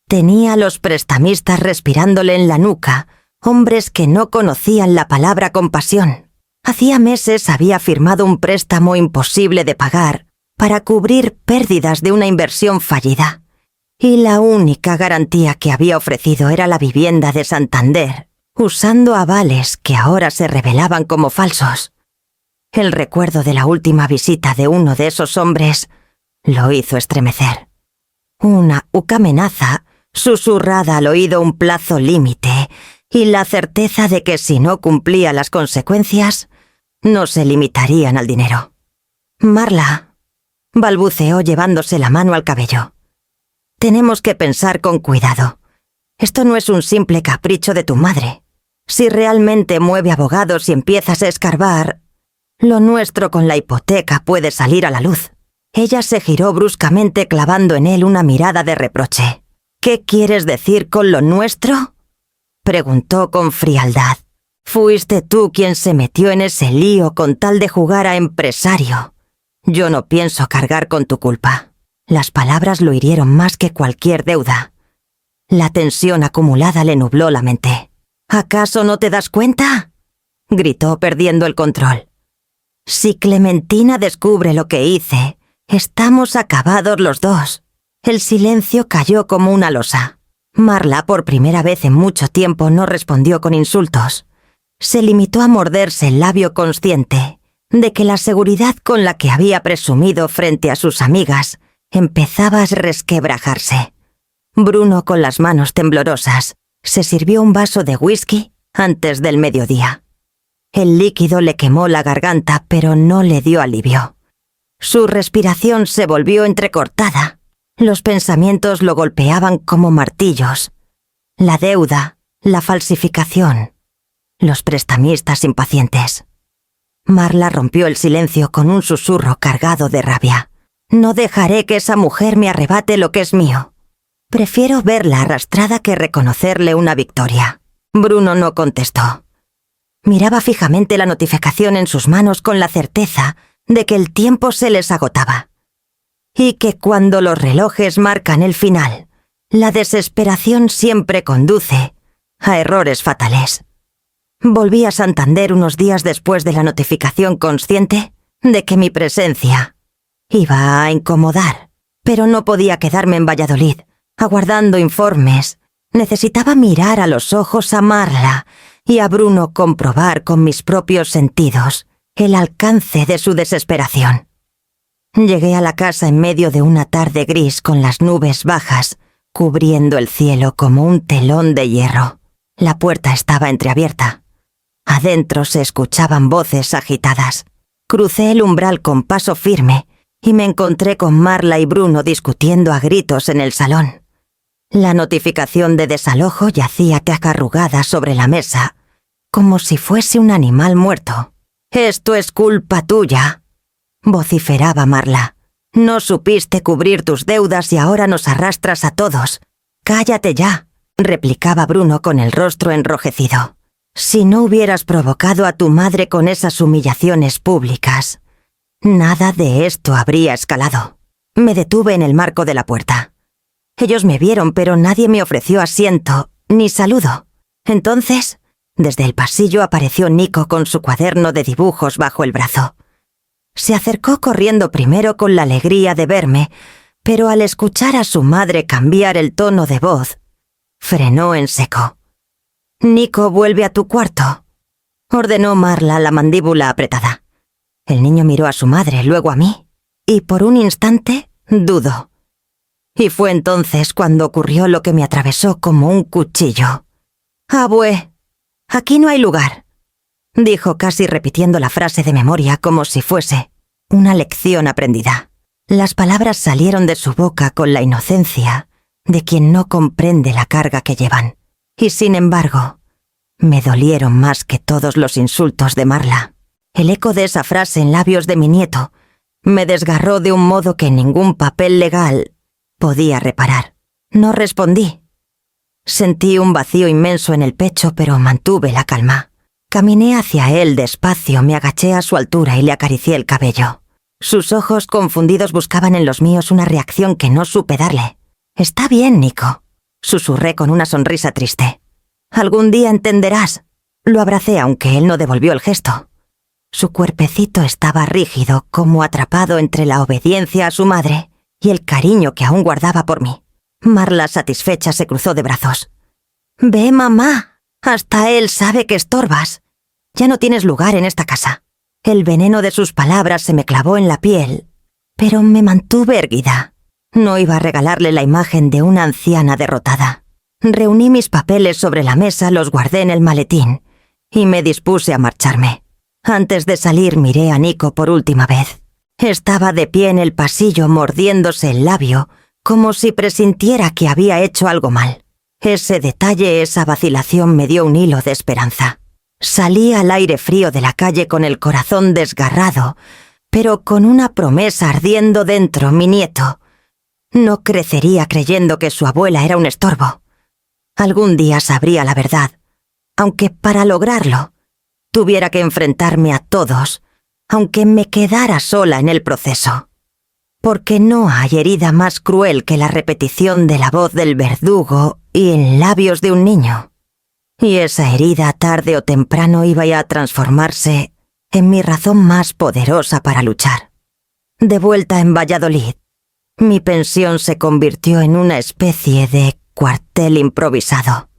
Tenía a los prestamistas respirándole en la nuca, hombres que no conocían la palabra compasión. Hacía meses había firmado un préstamo imposible de pagar para cubrir pérdidas de una inversión fallida. Y la única garantía que había ofrecido era la vivienda de Santander, usando avales que ahora se revelaban como falsos. El recuerdo de la última visita de uno de esos hombres lo hizo estremecer. Una amenaza susurrada al oído, un plazo límite y la certeza de que si no cumplía las consecuencias, no se limitarían al dinero. Marla, balbuceó llevándose la mano al cabello. Tenemos que pensar con cuidado. Esto no es un simple capricho de tu madre. Si realmente mueve abogados y empiezas a escarbar, lo nuestro con la hipoteca puede salir a la luz. Ella se giró bruscamente clavando en él una mirada de reproche. ¿Qué quieres decir con lo nuestro?, preguntó con frialdad. Fuiste tú quien se metió en ese lío con tal de jugar a empresario. Yo no pienso cargar con tu culpa. Las palabras lo hirieron más que cualquier deuda. La tensión acumulada le nubló la mente. ¿Acaso no te das cuenta?, gritó perdiendo el control. Si Clementina descubre lo que hice, estamos acabados los dos. El silencio cayó como una losa. Marla, por primera vez en mucho tiempo, no respondió con insultos. Se limitó a morderse el labio consciente de que la seguridad con la que había presumido frente a sus amigas empezaba a resquebrajarse. Bruno, con las manos temblorosas, se sirvió un vaso de whisky antes del mediodía. El líquido le quemó la garganta, pero no le dio alivio. Su respiración se volvió entrecortada. Los pensamientos lo golpeaban como martillos. La deuda, la falsificación, los prestamistas impacientes. Marla rompió el silencio con un susurro cargado de rabia. No dejaré que esa mujer me arrebate lo que es mío. Prefiero verla arrastrada que reconocerle una victoria. Bruno no contestó. Miraba fijamente la notificación en sus manos con la certeza de que el tiempo se les agotaba. Y que cuando los relojes marcan el final, la desesperación siempre conduce a errores fatales. Volví a Santander unos días después de la notificación, consciente de que mi presencia iba a incomodar, pero no podía quedarme en Valladolid, aguardando informes. Necesitaba mirar a los ojos a Marla y a Bruno, comprobar con mis propios sentidos el alcance de su desesperación. Llegué a la casa en medio de una tarde gris con las nubes bajas, cubriendo el cielo como un telón de hierro. La puerta estaba entreabierta. Adentro se escuchaban voces agitadas. Crucé el umbral con paso firme y me encontré con Marla y Bruno discutiendo a gritos en el salón. La notificación de desalojo yacía arrugada sobre la mesa, como si fuese un animal muerto. «Esto es culpa tuya», vociferaba Marla. «No supiste cubrir tus deudas y ahora nos arrastras a todos. Cállate ya», replicaba Bruno con el rostro enrojecido. «Si no hubieras provocado a tu madre con esas humillaciones públicas, nada de esto habría escalado». Me detuve en el marco de la puerta. Ellos me vieron, pero nadie me ofreció asiento ni saludo. Entonces, desde el pasillo apareció Nico con su cuaderno de dibujos bajo el brazo. Se acercó corriendo primero con la alegría de verme, pero al escuchar a su madre cambiar el tono de voz, frenó en seco. «Nico, vuelve a tu cuarto», ordenó Marla, la mandíbula apretada. El niño miró a su madre, luego a mí, y por un instante dudó. Y fue entonces cuando ocurrió lo que me atravesó como un cuchillo. «Abue, aquí no hay lugar», dijo casi repitiendo la frase de memoria como si fuese una lección aprendida. Las palabras salieron de su boca con la inocencia de quien no comprende la carga que llevan. Y sin embargo, me dolieron más que todos los insultos de Marla. El eco de esa frase en labios de mi nieto me desgarró de un modo que ningún papel legal podía reparar. No respondí. Sentí un vacío inmenso en el pecho, pero mantuve la calma. Caminé hacia él despacio, me agaché a su altura y le acaricié el cabello. Sus ojos confundidos buscaban en los míos una reacción que no supe darle. «Está bien, Nico», susurré con una sonrisa triste. «Algún día entenderás». Lo abracé aunque él no devolvió el gesto. Su cuerpecito estaba rígido, como atrapado entre la obediencia a su madre y el cariño que aún guardaba por mí. Marla, satisfecha, se cruzó de brazos. «Ve, mamá, hasta él sabe que estorbas. Ya no tienes lugar en esta casa». El veneno de sus palabras se me clavó en la piel, pero me mantuve erguida. No iba a regalarle la imagen de una anciana derrotada. Reuní mis papeles sobre la mesa, los guardé en el maletín y me dispuse a marcharme. Antes de salir miré a Nico por última vez. Estaba de pie en el pasillo mordiéndose el labio, como si presintiera que había hecho algo mal. Ese detalle, esa vacilación me dio un hilo de esperanza. Salí al aire frío de la calle con el corazón desgarrado, pero con una promesa ardiendo dentro: mi nieto no crecería creyendo que su abuela era un estorbo. Algún día sabría la verdad, aunque para lograrlo tuviera que enfrentarme a todos, aunque me quedara sola en el proceso. Porque no hay herida más cruel que la repetición de la voz del verdugo y en labios de un niño. Y esa herida tarde o temprano iba a transformarse en mi razón más poderosa para luchar. De vuelta en Valladolid, mi pensión se convirtió en una especie de cuartel improvisado.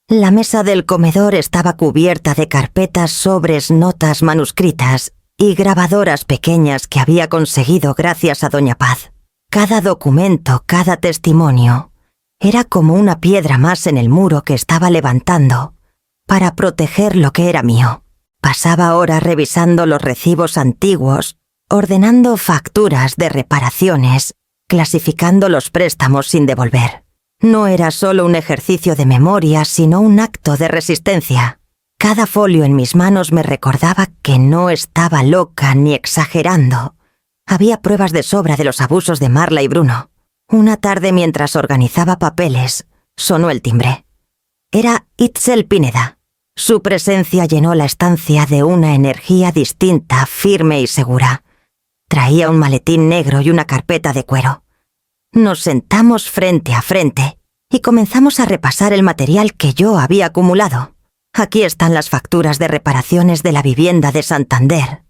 La mesa del comedor estaba cubierta de carpetas, sobres, notas manuscritas y grabadoras pequeñas que había conseguido gracias a Doña Paz. Cada documento, cada testimonio, era como una piedra más en el muro que estaba levantando para proteger lo que era mío. Pasaba horas revisando los recibos antiguos, ordenando facturas de reparaciones, clasificando los préstamos sin devolver. No era solo un ejercicio de memoria, sino un acto de resistencia. Cada folio en mis manos me recordaba que no estaba loca ni exagerando. Había pruebas de sobra de los abusos de Marla y Bruno. Una tarde, mientras organizaba papeles, sonó el timbre. Era Itzel Pineda. Su presencia llenó la estancia de una energía distinta, firme y segura. Traía un maletín negro y una carpeta de cuero. Nos sentamos frente a frente y comenzamos a repasar el material que yo había acumulado. Aquí están las facturas de reparaciones de la vivienda de Santander.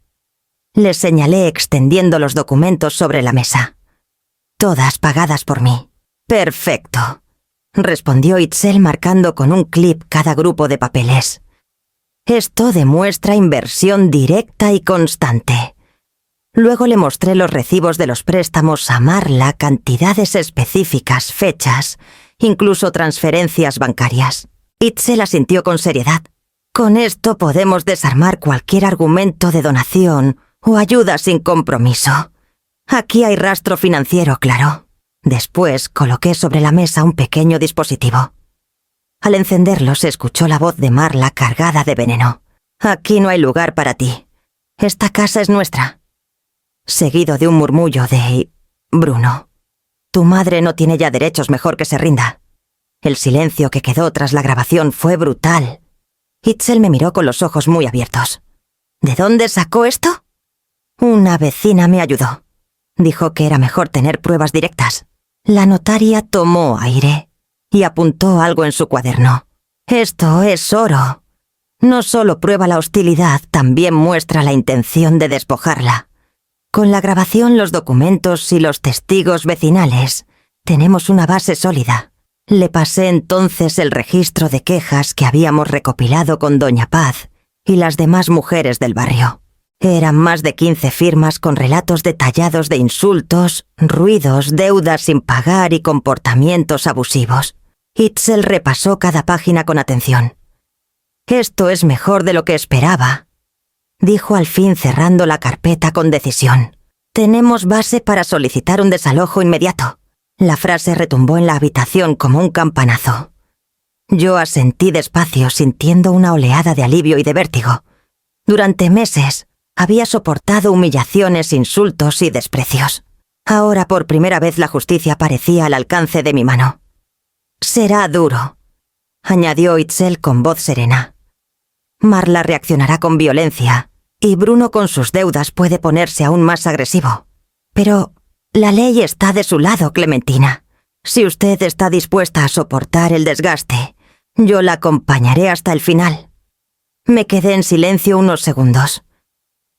Le señalé extendiendo los documentos sobre la mesa. Todas pagadas por mí. «Perfecto», respondió Itzel marcando con un clip cada grupo de papeles. «Esto demuestra inversión directa y constante». Luego le mostré los recibos de los préstamos a Marla, cantidades específicas, fechas, incluso transferencias bancarias. Itzel asintió con seriedad. «Con esto podemos desarmar cualquier argumento de donación o ayuda sin compromiso. Aquí hay rastro financiero, claro». Después coloqué sobre la mesa un pequeño dispositivo. Al encenderlo se escuchó la voz de Marla cargada de veneno. «Aquí no hay lugar para ti. Esta casa es nuestra». Seguido de un murmullo de «Bruno, tu madre no tiene ya derechos, mejor que se rinda». El silencio que quedó tras la grabación fue brutal. Itzel me miró con los ojos muy abiertos. «¿De dónde sacó esto?» «Una vecina me ayudó. Dijo que era mejor tener pruebas directas». La notaria tomó aire y apuntó algo en su cuaderno. «Esto es oro. No solo prueba la hostilidad, también muestra la intención de despojarla. Con la grabación, los documentos y los testigos vecinales, tenemos una base sólida». Le pasé entonces el registro de quejas que habíamos recopilado con Doña Paz y las demás mujeres del barrio. Eran más de 15 firmas con relatos detallados de insultos, ruidos, deudas sin pagar y comportamientos abusivos. Itzel repasó cada página con atención. «Esto es mejor de lo que esperaba», dijo al fin cerrando la carpeta con decisión. «Tenemos base para solicitar un desalojo inmediato. La frase retumbó en la habitación como un campanazo. Yo asentí despacio, sintiendo una oleada de alivio y de vértigo. Durante meses había soportado humillaciones, insultos y desprecios. Ahora por primera vez la justicia parecía al alcance de mi mano. «Será duro», añadió Itzel con voz serena. «Marla reaccionará con violencia, y Bruno con sus deudas puede ponerse aún más agresivo. Pero la ley está de su lado, Clementina. Si usted está dispuesta a soportar el desgaste, yo la acompañaré hasta el final». Me quedé en silencio unos segundos.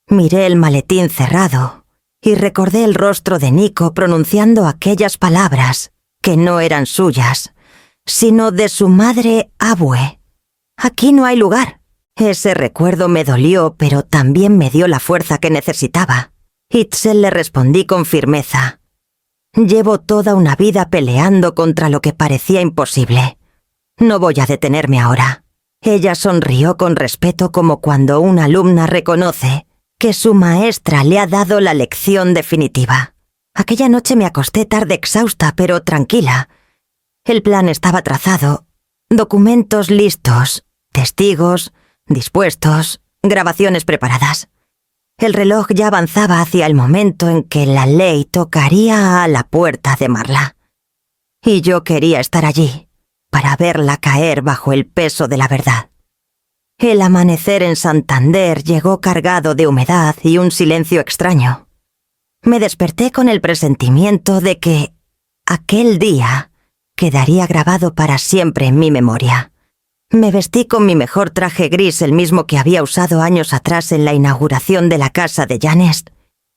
Miré el maletín cerrado y recordé el rostro de Nico pronunciando aquellas palabras que no eran suyas, sino de su madre Abue. Aquí no hay lugar. Ese recuerdo me dolió, pero también me dio la fuerza que necesitaba. Itzel le respondí con firmeza. «Llevo toda una vida peleando contra lo que parecía imposible. No voy a detenerme ahora». Ella sonrió con respeto como cuando una alumna reconoce que su maestra le ha dado la lección definitiva. Aquella noche me acosté tarde exhausta, pero tranquila. El plan estaba trazado, documentos listos, testigos dispuestos, grabaciones preparadas. El reloj ya avanzaba hacia el momento en que la ley tocaría a la puerta de Marla. Y yo quería estar allí, para verla caer bajo el peso de la verdad. El amanecer en Santander llegó cargado de humedad y un silencio extraño. Me desperté con el presentimiento de que aquel día quedaría grabado para siempre en mi memoria. Me vestí con mi mejor traje gris, el mismo que había usado años atrás en la inauguración de la casa de Janes,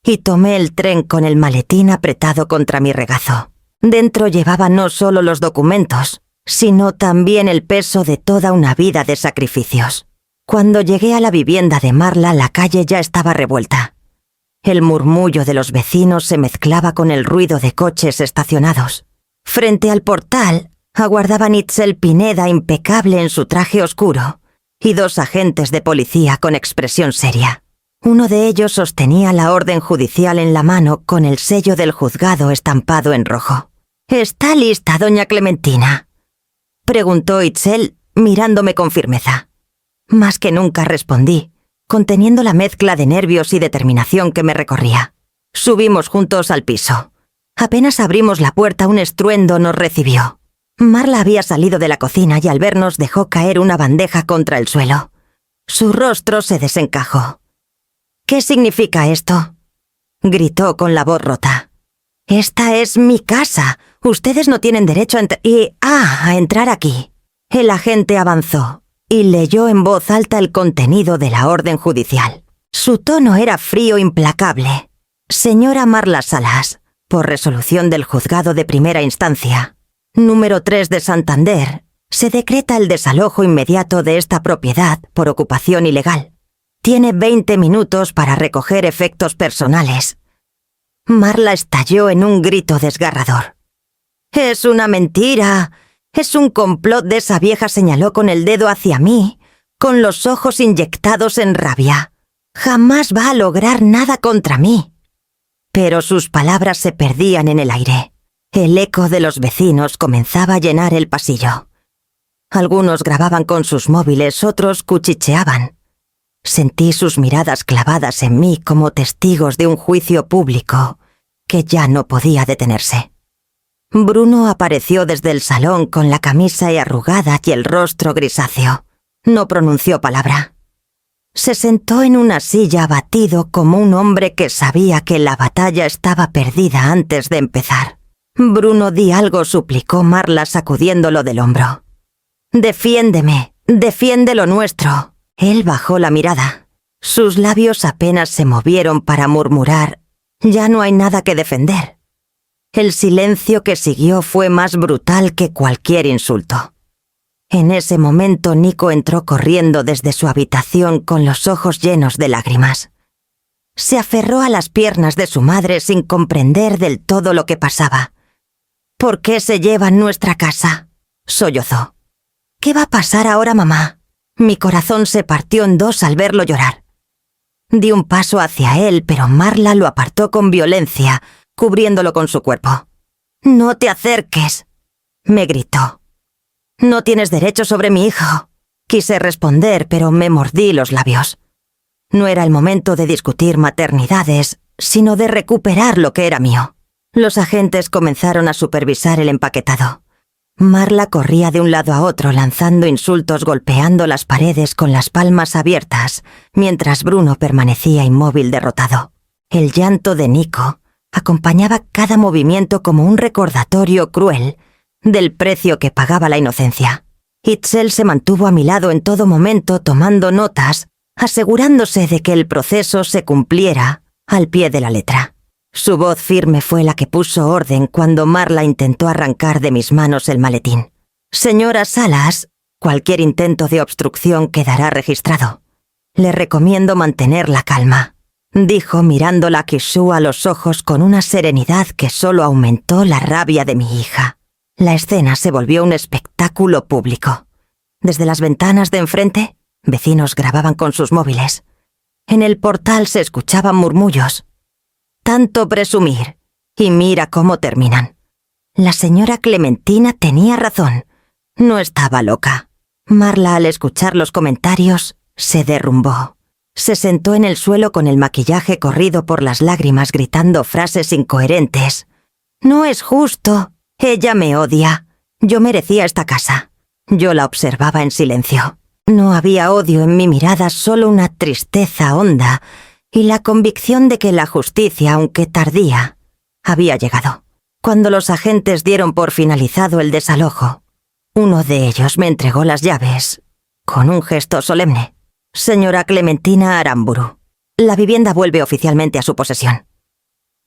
y tomé el tren con el maletín apretado contra mi regazo. Dentro llevaba no solo los documentos, sino también el peso de toda una vida de sacrificios. Cuando llegué a la vivienda de Marla, la calle ya estaba revuelta. El murmullo de los vecinos se mezclaba con el ruido de coches estacionados. Frente al portal aguardaban Itzel Pineda, impecable en su traje oscuro, y dos agentes de policía con expresión seria. Uno de ellos sostenía la orden judicial en la mano con el sello del juzgado estampado en rojo. «¿Está lista, doña Clementina?», preguntó Itzel, mirándome con firmeza. Más que nunca respondí, conteniendo la mezcla de nervios y determinación que me recorría. Subimos juntos al piso. Apenas abrimos la puerta, un estruendo nos recibió. Marla había salido de la cocina y al vernos dejó caer una bandeja contra el suelo. Su rostro se desencajó. «¿Qué significa esto?», gritó con la voz rota. «Esta es mi casa. Ustedes no tienen derecho a entrar aquí». El agente avanzó y leyó en voz alta el contenido de la orden judicial. Su tono era frío, implacable. «Señora Marla Salas, por resolución del juzgado de primera instancia, número 3 de Santander, se decreta el desalojo inmediato de esta propiedad por ocupación ilegal. Tiene 20 minutos para recoger efectos personales». Marla estalló en un grito desgarrador. «¡Es una mentira! ¡Es un complot de esa vieja!», señaló con el dedo hacia mí, con los ojos inyectados en rabia. «Jamás va a lograr nada contra mí». Pero sus palabras se perdían en el aire. El eco de los vecinos comenzaba a llenar el pasillo. Algunos grababan con sus móviles, otros cuchicheaban. Sentí sus miradas clavadas en mí como testigos de un juicio público que ya no podía detenerse. Bruno apareció desde el salón con la camisa arrugada y el rostro grisáceo. No pronunció palabra. Se sentó en una silla abatido como un hombre que sabía que la batalla estaba perdida antes de empezar. «Bruno, di algo», suplicó Marla sacudiéndolo del hombro. «Defiéndeme, defiende lo nuestro». Él bajó la mirada. Sus labios apenas se movieron para murmurar: «Ya no hay nada que defender». El silencio que siguió fue más brutal que cualquier insulto. En ese momento Nico entró corriendo desde su habitación con los ojos llenos de lágrimas. Se aferró a las piernas de su madre sin comprender del todo lo que pasaba. «¿Por qué se llevan nuestra casa?», sollozó. «¿Qué va a pasar ahora, mamá?». Mi corazón se partió en dos al verlo llorar. Di un paso hacia él, pero Marla lo apartó con violencia, cubriéndolo con su cuerpo. «No te acerques», me gritó. «No tienes derecho sobre mi hijo». Quise responder, pero me mordí los labios. No era el momento de discutir maternidades, sino de recuperar lo que era mío. Los agentes comenzaron a supervisar el empaquetado. Marla corría de un lado a otro lanzando insultos, golpeando las paredes con las palmas abiertas, mientras Bruno permanecía inmóvil derrotado. El llanto de Nico acompañaba cada movimiento como un recordatorio cruel del precio que pagaba la inocencia. Itzel se mantuvo a mi lado en todo momento tomando notas, asegurándose de que el proceso se cumpliera al pie de la letra. Su voz firme fue la que puso orden cuando Marla intentó arrancar de mis manos el maletín. «Señora Salas, cualquier intento de obstrucción quedará registrado. Le recomiendo mantener la calma», dijo mirándola a Kishu a los ojos con una serenidad que solo aumentó la rabia de mi hija. La escena se volvió un espectáculo público. Desde las ventanas de enfrente, vecinos grababan con sus móviles. En el portal se escuchaban murmullos. «Tanto presumir. Y mira cómo terminan». La señora Clementina tenía razón. No estaba loca. Marla, al escuchar los comentarios, se derrumbó. Se sentó en el suelo con el maquillaje corrido por las lágrimas, gritando frases incoherentes. «No es justo. Ella me odia. Yo merecía esta casa». Yo la observaba en silencio. No había odio en mi mirada, solo una tristeza honda y la convicción de que la justicia, aunque tardía, había llegado. Cuando los agentes dieron por finalizado el desalojo, uno de ellos me entregó las llaves con un gesto solemne. «Señora Clementina Aramburu, la vivienda vuelve oficialmente a su posesión».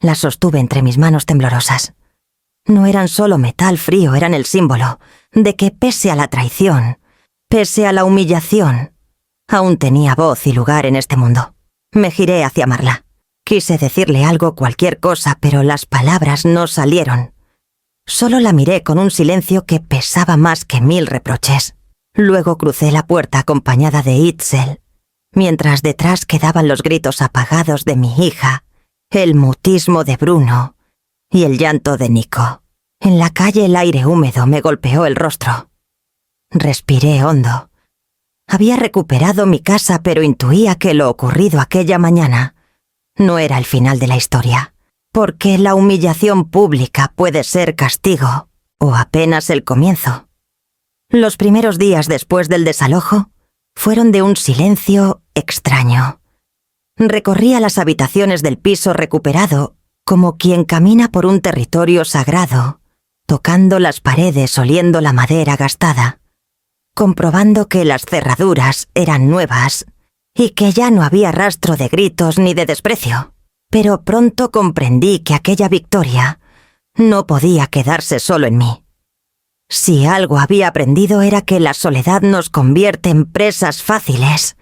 La sostuve entre mis manos temblorosas. No eran solo metal frío, eran el símbolo de que pese a la traición, pese a la humillación, aún tenía voz y lugar en este mundo. Me giré hacia Marla. Quise decirle algo, cualquier cosa, pero las palabras no salieron. Solo la miré con un silencio que pesaba más que 1000 reproches. Luego crucé la puerta acompañada de Itzel, mientras detrás quedaban los gritos apagados de mi hija, el mutismo de Bruno y el llanto de Nico. En la calle el aire húmedo me golpeó el rostro. Respiré hondo. Había recuperado mi casa, pero intuía que lo ocurrido aquella mañana no era el final de la historia, porque la humillación pública puede ser castigo o apenas el comienzo. Los primeros días después del desalojo fueron de un silencio extraño. Recorría las habitaciones del piso recuperado como quien camina por un territorio sagrado, tocando las paredes, oliendo la madera gastada, comprobando que las cerraduras eran nuevas y que ya no había rastro de gritos ni de desprecio. Pero pronto comprendí que aquella victoria no podía quedarse solo en mí. Si algo había aprendido era que la soledad nos convierte en presas fáciles,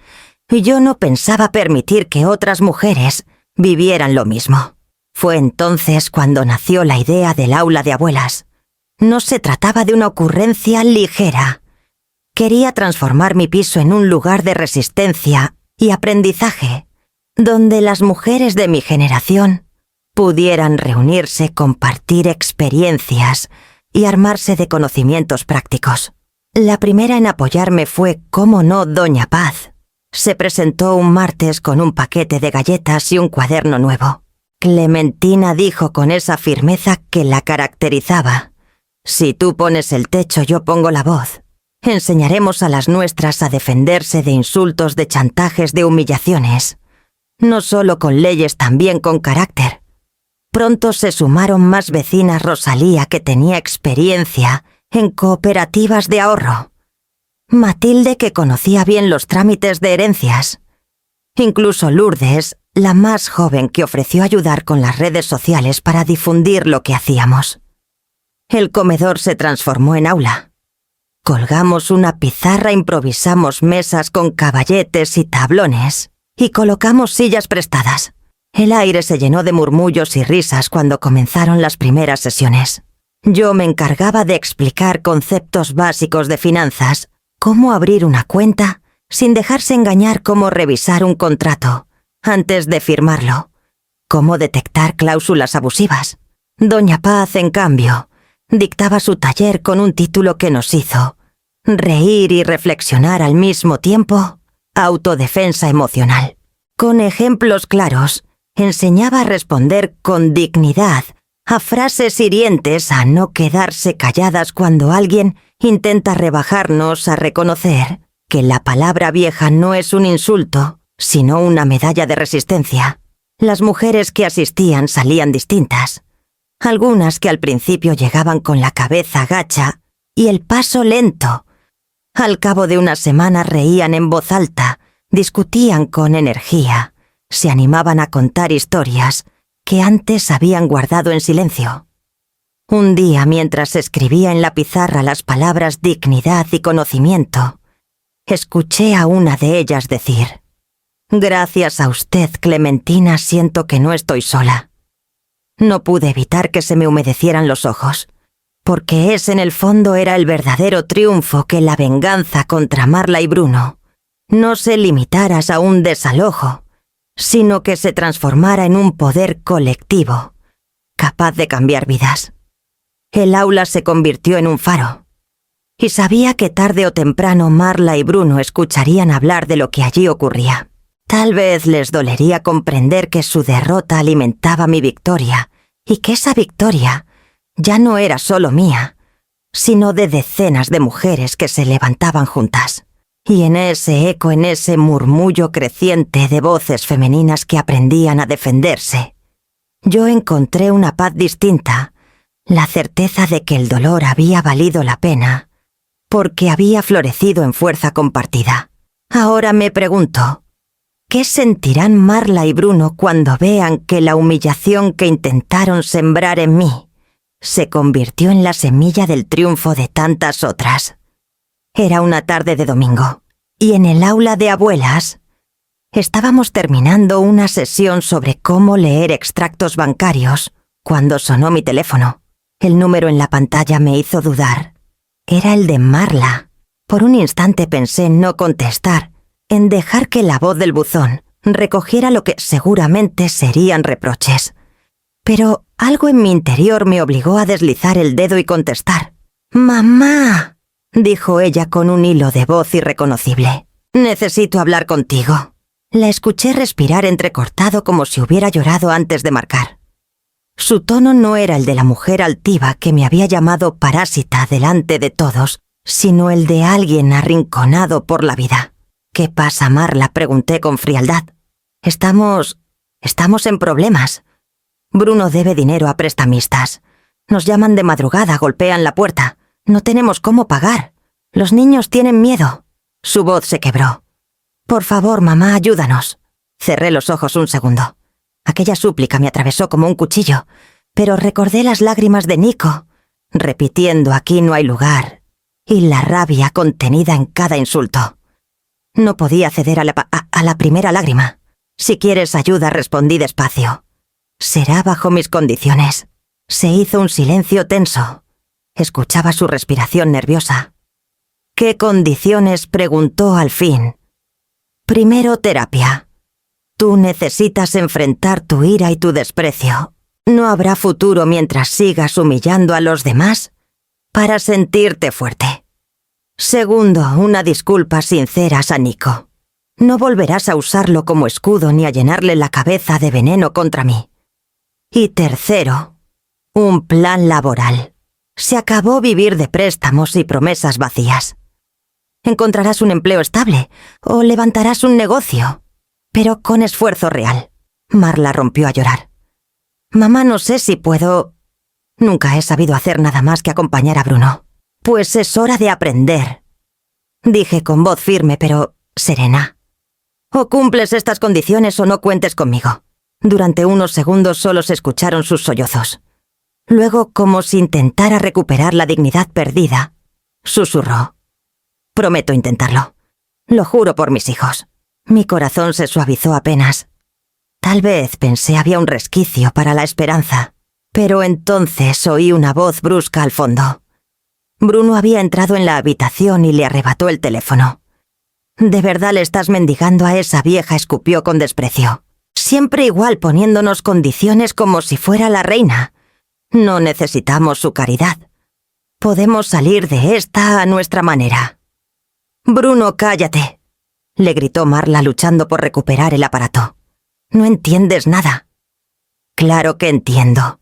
y yo no pensaba permitir que otras mujeres vivieran lo mismo. Fue entonces cuando nació la idea del aula de abuelas. No se trataba de una ocurrencia ligera. Quería transformar mi piso en un lugar de resistencia y aprendizaje, donde las mujeres de mi generación pudieran reunirse, compartir experiencias y armarse de conocimientos prácticos. La primera en apoyarme fue, cómo no, Doña Paz. Se presentó un martes con un paquete de galletas y un cuaderno nuevo. Clementina dijo con esa firmeza que la caracterizaba: «Si tú pones el techo, yo pongo la voz. Enseñaremos a las nuestras a defenderse de insultos, de chantajes, de humillaciones. No solo con leyes, también con carácter». Pronto se sumaron más vecinas. Rosalía, que tenía experiencia en cooperativas de ahorro. Matilde, que conocía bien los trámites de herencias. Incluso Lourdes, la más joven, que ofreció ayudar con las redes sociales para difundir lo que hacíamos. El comedor se transformó en aula. Colgamos una pizarra, improvisamos mesas con caballetes y tablones y colocamos sillas prestadas. El aire se llenó de murmullos y risas cuando comenzaron las primeras sesiones. Yo me encargaba de explicar conceptos básicos de finanzas, cómo abrir una cuenta sin dejarse engañar, cómo revisar un contrato antes de firmarlo, cómo detectar cláusulas abusivas. Doña Paz, en cambio, dictaba su taller con un título que nos hizo reír y reflexionar al mismo tiempo, autodefensa emocional. Con ejemplos claros, enseñaba a responder con dignidad a frases hirientes, a no quedarse calladas cuando alguien intenta rebajarnos, a reconocer que la palabra vieja no es un insulto, sino una medalla de resistencia. Las mujeres que asistían salían distintas. Algunas que al principio llegaban con la cabeza gacha y el paso lento. Al cabo de unas semanas reían en voz alta, discutían con energía, se animaban a contar historias que antes habían guardado en silencio. Un día, mientras escribía en la pizarra las palabras dignidad y conocimiento, escuché a una de ellas decir: «Gracias a usted, Clementina, siento que no estoy sola». No pude evitar que se me humedecieran los ojos, porque ese en el fondo era el verdadero triunfo, que la venganza contra Marla y Bruno no se limitara a un desalojo, sino que se transformara en un poder colectivo, capaz de cambiar vidas. El aula se convirtió en un faro, y sabía que tarde o temprano Marla y Bruno escucharían hablar de lo que allí ocurría. Tal vez les dolería comprender que su derrota alimentaba mi victoria, y que esa victoria ya no era solo mía, sino de decenas de mujeres que se levantaban juntas. Y en ese eco, en ese murmullo creciente de voces femeninas que aprendían a defenderse, yo encontré una paz distinta, la certeza de que el dolor había valido la pena, porque había florecido en fuerza compartida. Ahora me pregunto, ¿qué sentirán Marla y Bruno cuando vean que la humillación que intentaron sembrar en mí se convirtió en la semilla del triunfo de tantas otras? Era una tarde de domingo, y en el aula de abuelas estábamos terminando una sesión sobre cómo leer extractos bancarios cuando sonó mi teléfono. El número en la pantalla me hizo dudar. Era el de Marla. Por un instante pensé en no contestar, en dejar que la voz del buzón recogiera lo que seguramente serían reproches. Pero algo en mi interior me obligó a deslizar el dedo y contestar. «¡Mamá!», dijo ella con un hilo de voz irreconocible. «Necesito hablar contigo». La escuché respirar entrecortado como si hubiera llorado antes de marcar. Su tono no era el de la mujer altiva que me había llamado parásita delante de todos, sino el de alguien arrinconado por la vida. «¿Qué pasa, Marla?», pregunté con frialdad. Estamos en problemas. Bruno debe dinero a prestamistas. Nos llaman de madrugada, golpean la puerta. No tenemos cómo pagar. Los niños tienen miedo». Su voz se quebró. «Por favor, mamá, ayúdanos». Cerré los ojos un segundo. Aquella súplica me atravesó como un cuchillo, pero recordé las lágrimas de Nico, repitiendo «aquí no hay lugar», y la rabia contenida en cada insulto. No podía ceder a la primera lágrima. «Si quieres ayuda», respondí despacio. «Será bajo mis condiciones». Se hizo un silencio tenso. Escuchaba su respiración nerviosa. «¿Qué condiciones?», preguntó al fin. «Primero, terapia. Tú necesitas enfrentar tu ira y tu desprecio. No habrá futuro mientras sigas humillando a los demás para sentirte fuerte. Segundo, una disculpa sincera a Nico. No volverás a usarlo como escudo ni a llenarle la cabeza de veneno contra mí. Y tercero, un plan laboral. Se acabó vivir de préstamos y promesas vacías. Encontrarás un empleo estable o levantarás un negocio, pero con esfuerzo real». Marla rompió a llorar. «Mamá, no sé si puedo. Nunca he sabido hacer nada más que acompañar a Bruno». «Pues es hora de aprender», dije con voz firme pero serena. «O cumples estas condiciones o no cuentes conmigo». Durante unos segundos solo se escucharon sus sollozos. Luego, como si intentara recuperar la dignidad perdida, susurró: «Prometo intentarlo. Lo juro por mis hijos». Mi corazón se suavizó apenas. Tal vez, pensé, había un resquicio para la esperanza. Pero entonces oí una voz brusca al fondo. Bruno había entrado en la habitación y le arrebató el teléfono. «¿De verdad le estás mendigando a esa vieja?», escupió con desprecio. «Siempre igual, poniéndonos condiciones como si fuera la reina. No necesitamos su caridad. Podemos salir de esta a nuestra manera. «Bruno, cállate», le gritó Marla luchando por recuperar el aparato. «No entiendes nada». «Claro que entiendo»,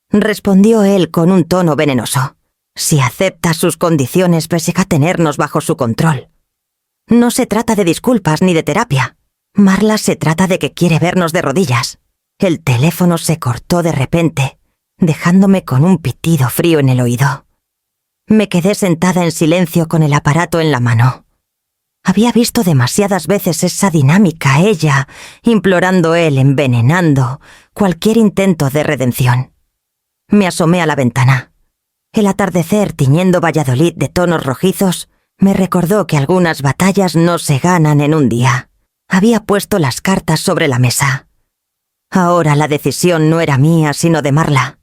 respondió él con un tono venenoso. «Si aceptas sus condiciones, pese a tenernos bajo su control. No se trata de disculpas ni de terapia. Marla, se trata de que quiere vernos de rodillas». El teléfono se cortó de repente, dejándome con un pitido frío en el oído. Me quedé sentada en silencio con el aparato en la mano. Había visto demasiadas veces esa dinámica, ella implorando, él envenenando cualquier intento de redención. Me asomé a la ventana. El atardecer tiñendo Valladolid de tonos rojizos me recordó que algunas batallas no se ganan en un día. Había puesto las cartas sobre la mesa. Ahora la decisión no era mía, sino de Marla.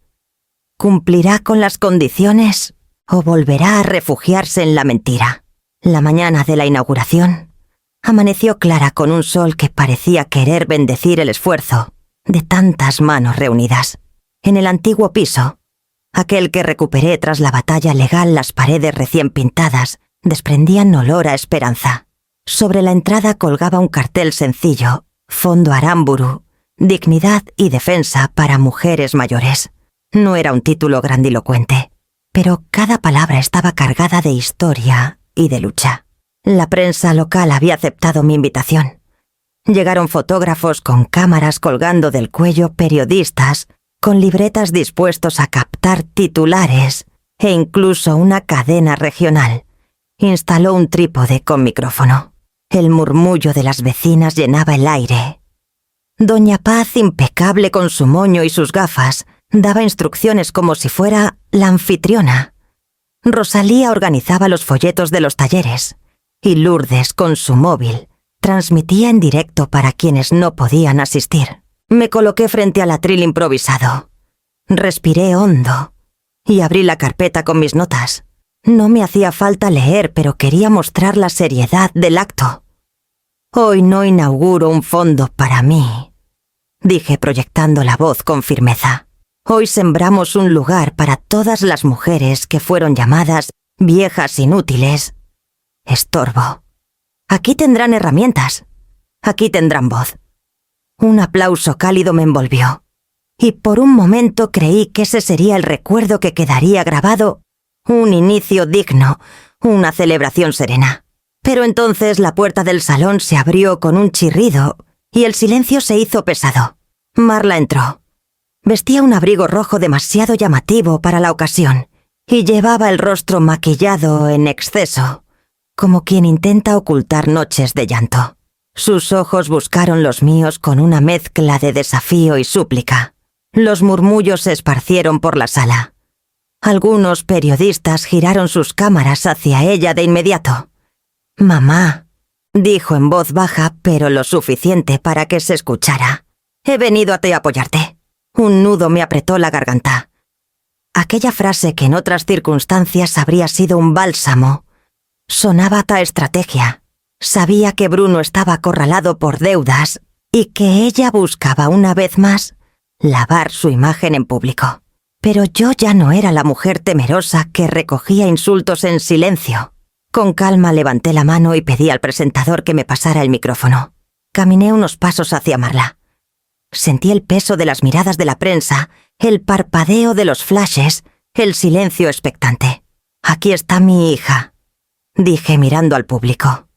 ¿Cumplirá con las condiciones o volverá a refugiarse en la mentira? La mañana de la inauguración amaneció clara con un sol que parecía querer bendecir el esfuerzo de tantas manos reunidas. En el antiguo piso, aquel que recuperé tras la batalla legal, las paredes recién pintadas desprendían olor a esperanza. Sobre la entrada colgaba un cartel sencillo: Fondo Aramburu, dignidad y defensa para mujeres mayores. No era un título grandilocuente, pero cada palabra estaba cargada de historia y de lucha. La prensa local había aceptado mi invitación. Llegaron fotógrafos con cámaras colgando del cuello, periodistas con libretas dispuestos a captar titulares, e incluso una cadena regional instaló un trípode con micrófono. El murmullo de las vecinas llenaba el aire. Doña Paz, impecable con su moño y sus gafas, daba instrucciones como si fuera la anfitriona. Rosalía organizaba los folletos de los talleres, y Lourdes, con su móvil, transmitía en directo para quienes no podían asistir. Me coloqué frente al atril improvisado. Respiré hondo y abrí la carpeta con mis notas. No me hacía falta leer, pero quería mostrar la seriedad del acto. «Hoy no inauguro un fondo para mí», dije proyectando la voz con firmeza. «Hoy sembramos un lugar para todas las mujeres que fueron llamadas viejas inútiles, estorbo. Aquí tendrán herramientas, aquí tendrán voz». Un aplauso cálido me envolvió, y por un momento creí que ese sería el recuerdo que quedaría grabado, un inicio digno, una celebración serena. Pero entonces la puerta del salón se abrió con un chirrido y el silencio se hizo pesado. Marla entró. Vestía un abrigo rojo demasiado llamativo para la ocasión y llevaba el rostro maquillado en exceso, como quien intenta ocultar noches de llanto. Sus ojos buscaron los míos con una mezcla de desafío y súplica. Los murmullos se esparcieron por la sala. Algunos periodistas giraron sus cámaras hacia ella de inmediato. «Mamá», dijo en voz baja, pero lo suficiente para que se escuchara. «He venido a ti a apoyarte». Un nudo me apretó la garganta. Aquella frase, que en otras circunstancias habría sido un bálsamo, sonaba a estrategia. Sabía que Bruno estaba acorralado por deudas y que ella buscaba una vez más lavar su imagen en público. Pero yo ya no era la mujer temerosa que recogía insultos en silencio. Con calma levanté la mano y pedí al presentador que me pasara el micrófono. Caminé unos pasos hacia Marla. Sentí el peso de las miradas de la prensa, el parpadeo de los flashes, el silencio expectante. «Aquí está mi hija», dije mirando al público.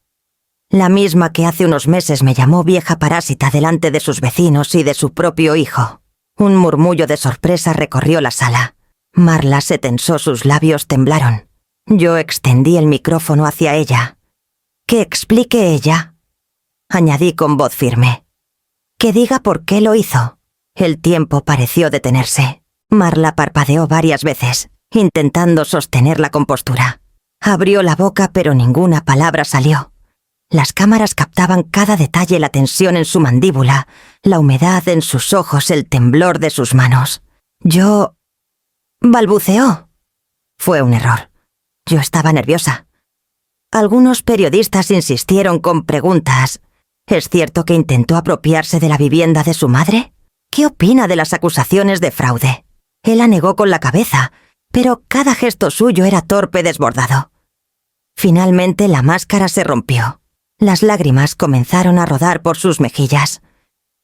La misma que hace unos meses me llamó vieja parásita delante de sus vecinos y de su propio hijo. Un murmullo de sorpresa recorrió la sala. Marla se tensó, sus labios temblaron. Yo extendí el micrófono hacia ella. «Que explique ella», añadí con voz firme. «Que diga por qué lo hizo». El tiempo pareció detenerse. Marla parpadeó varias veces, intentando sostener la compostura. Abrió la boca, pero ninguna palabra salió. Las cámaras captaban cada detalle: la tensión en su mandíbula, la humedad en sus ojos, el temblor de sus manos. Yo... balbuceó. Fue un error. Yo estaba nerviosa. Algunos periodistas insistieron con preguntas. ¿Es cierto que intentó apropiarse de la vivienda de su madre? ¿Qué opina de las acusaciones de fraude? Él anegó con la cabeza, pero cada gesto suyo era torpe desbordado. Finalmente la máscara se rompió. Las lágrimas comenzaron a rodar por sus mejillas.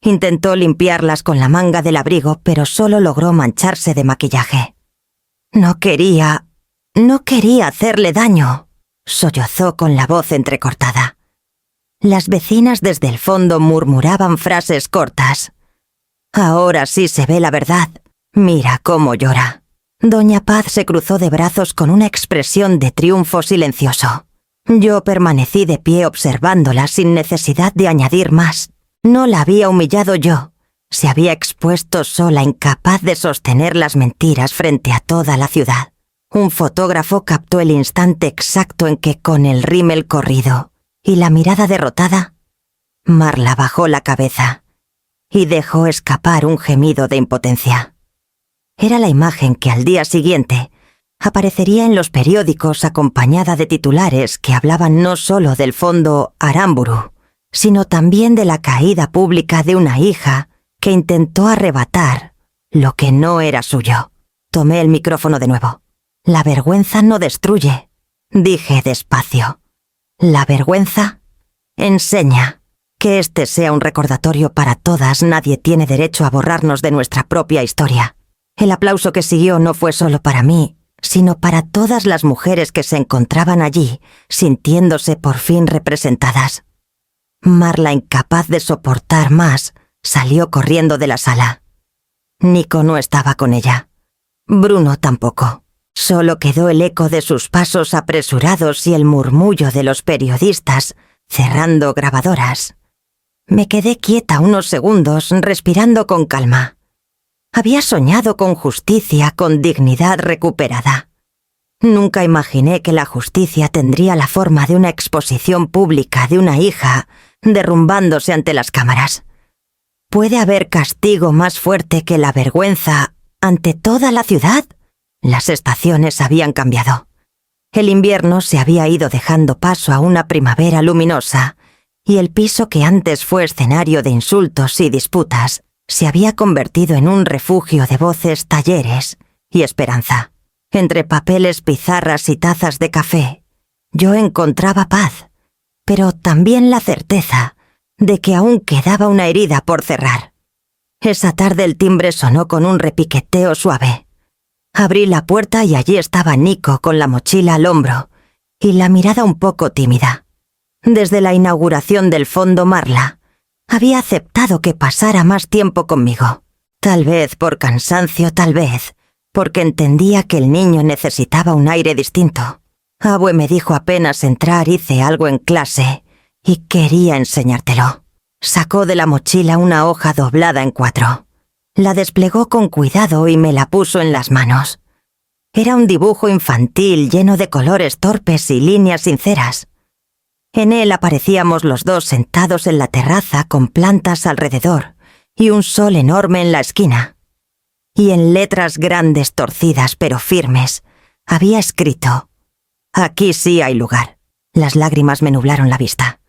Intentó limpiarlas con la manga del abrigo, pero solo logró mancharse de maquillaje. No quería hacerle daño, sollozó con la voz entrecortada. Las vecinas desde el fondo murmuraban frases cortas. Ahora sí se ve la verdad. Mira cómo llora. Doña Paz se cruzó de brazos con una expresión de triunfo silencioso. Yo permanecí de pie observándola sin necesidad de añadir más. No la había humillado yo. Se había expuesto sola, incapaz de sostener las mentiras frente a toda la ciudad. Un fotógrafo captó el instante exacto en que, con el rímel corrido y la mirada derrotada, Marla bajó la cabeza y dejó escapar un gemido de impotencia. Era la imagen que al día siguiente aparecería en los periódicos acompañada de titulares que hablaban no solo del fondo Aramburu, sino también de la caída pública de una hija que intentó arrebatar lo que no era suyo. Tomé el micrófono de nuevo. La vergüenza no destruye, dije despacio. La vergüenza enseña. Que este sea un recordatorio para todas. Nadie tiene derecho a borrarnos de nuestra propia historia. El aplauso que siguió no fue solo para mí, sino para todas las mujeres que se encontraban allí, sintiéndose por fin representadas. Marla, incapaz de soportar más, salió corriendo de la sala. Nico no estaba con ella. Bruno tampoco. Solo quedó el eco de sus pasos apresurados y el murmullo de los periodistas cerrando grabadoras. Me quedé quieta unos segundos, respirando con calma. Había soñado con justicia, con dignidad recuperada. Nunca imaginé que la justicia tendría la forma de una exposición pública de una hija derrumbándose ante las cámaras. ¿Puede haber castigo más fuerte que la vergüenza ante toda la ciudad? Las estaciones habían cambiado. El invierno se había ido dejando paso a una primavera luminosa, y el piso que antes fue escenario de insultos y disputas se había convertido en un refugio de voces, talleres y esperanza. Entre papeles, pizarras y tazas de café, yo encontraba paz, pero también la certeza de que aún quedaba una herida por cerrar. Esa tarde el timbre sonó con un repiqueteo suave. Abrí la puerta y allí estaba Nico con la mochila al hombro y la mirada un poco tímida. Desde la inauguración del fondo Marla, había aceptado que pasara más tiempo conmigo. Tal vez por cansancio, tal vez porque entendía que el niño necesitaba un aire distinto. Abue me dijo apenas entrar: hice algo en clase y quería enseñártelo. Sacó de la mochila una hoja doblada en 4. La desplegó con cuidado y me la puso en las manos. Era un dibujo infantil lleno de colores torpes y líneas sinceras. En él aparecíamos los dos sentados en la terraza con plantas alrededor y un sol enorme en la esquina. Y en letras grandes, torcidas pero firmes, había escrito: «Aquí sí hay lugar». Las lágrimas me nublaron la vista.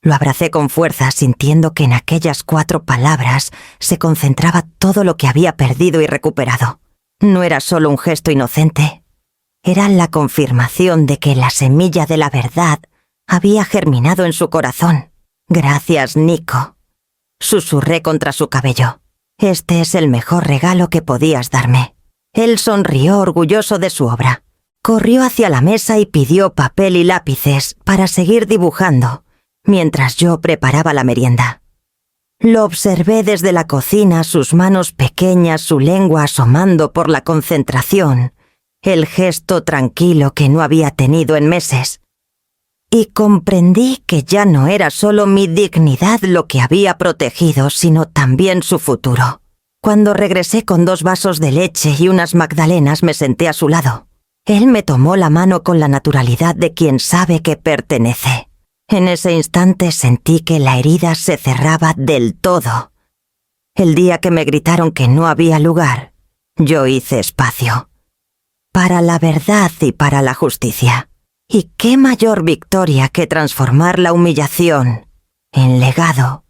Lo abracé con fuerza, sintiendo que en aquellas 4 palabras se concentraba todo lo que había perdido y recuperado. No era solo un gesto inocente. Era la confirmación de que la semilla de la verdad había germinado en su corazón. «Gracias, Nico», susurré contra su cabello. «Este es el mejor regalo que podías darme». Él sonrió orgulloso de su obra. Corrió hacia la mesa y pidió papel y lápices para seguir dibujando, mientras yo preparaba la merienda. Lo observé desde la cocina, sus manos pequeñas, su lengua asomando por la concentración, el gesto tranquilo que no había tenido en meses. Y comprendí que ya no era solo mi dignidad lo que había protegido, sino también su futuro. Cuando regresé con 2 vasos de leche y unas magdalenas, me senté a su lado. Él me tomó la mano con la naturalidad de quien sabe que pertenece. En ese instante sentí que la herida se cerraba del todo. El día que me gritaron que no había lugar, yo hice espacio. Para la verdad y para la justicia. Y qué mayor victoria que transformar la humillación en legado.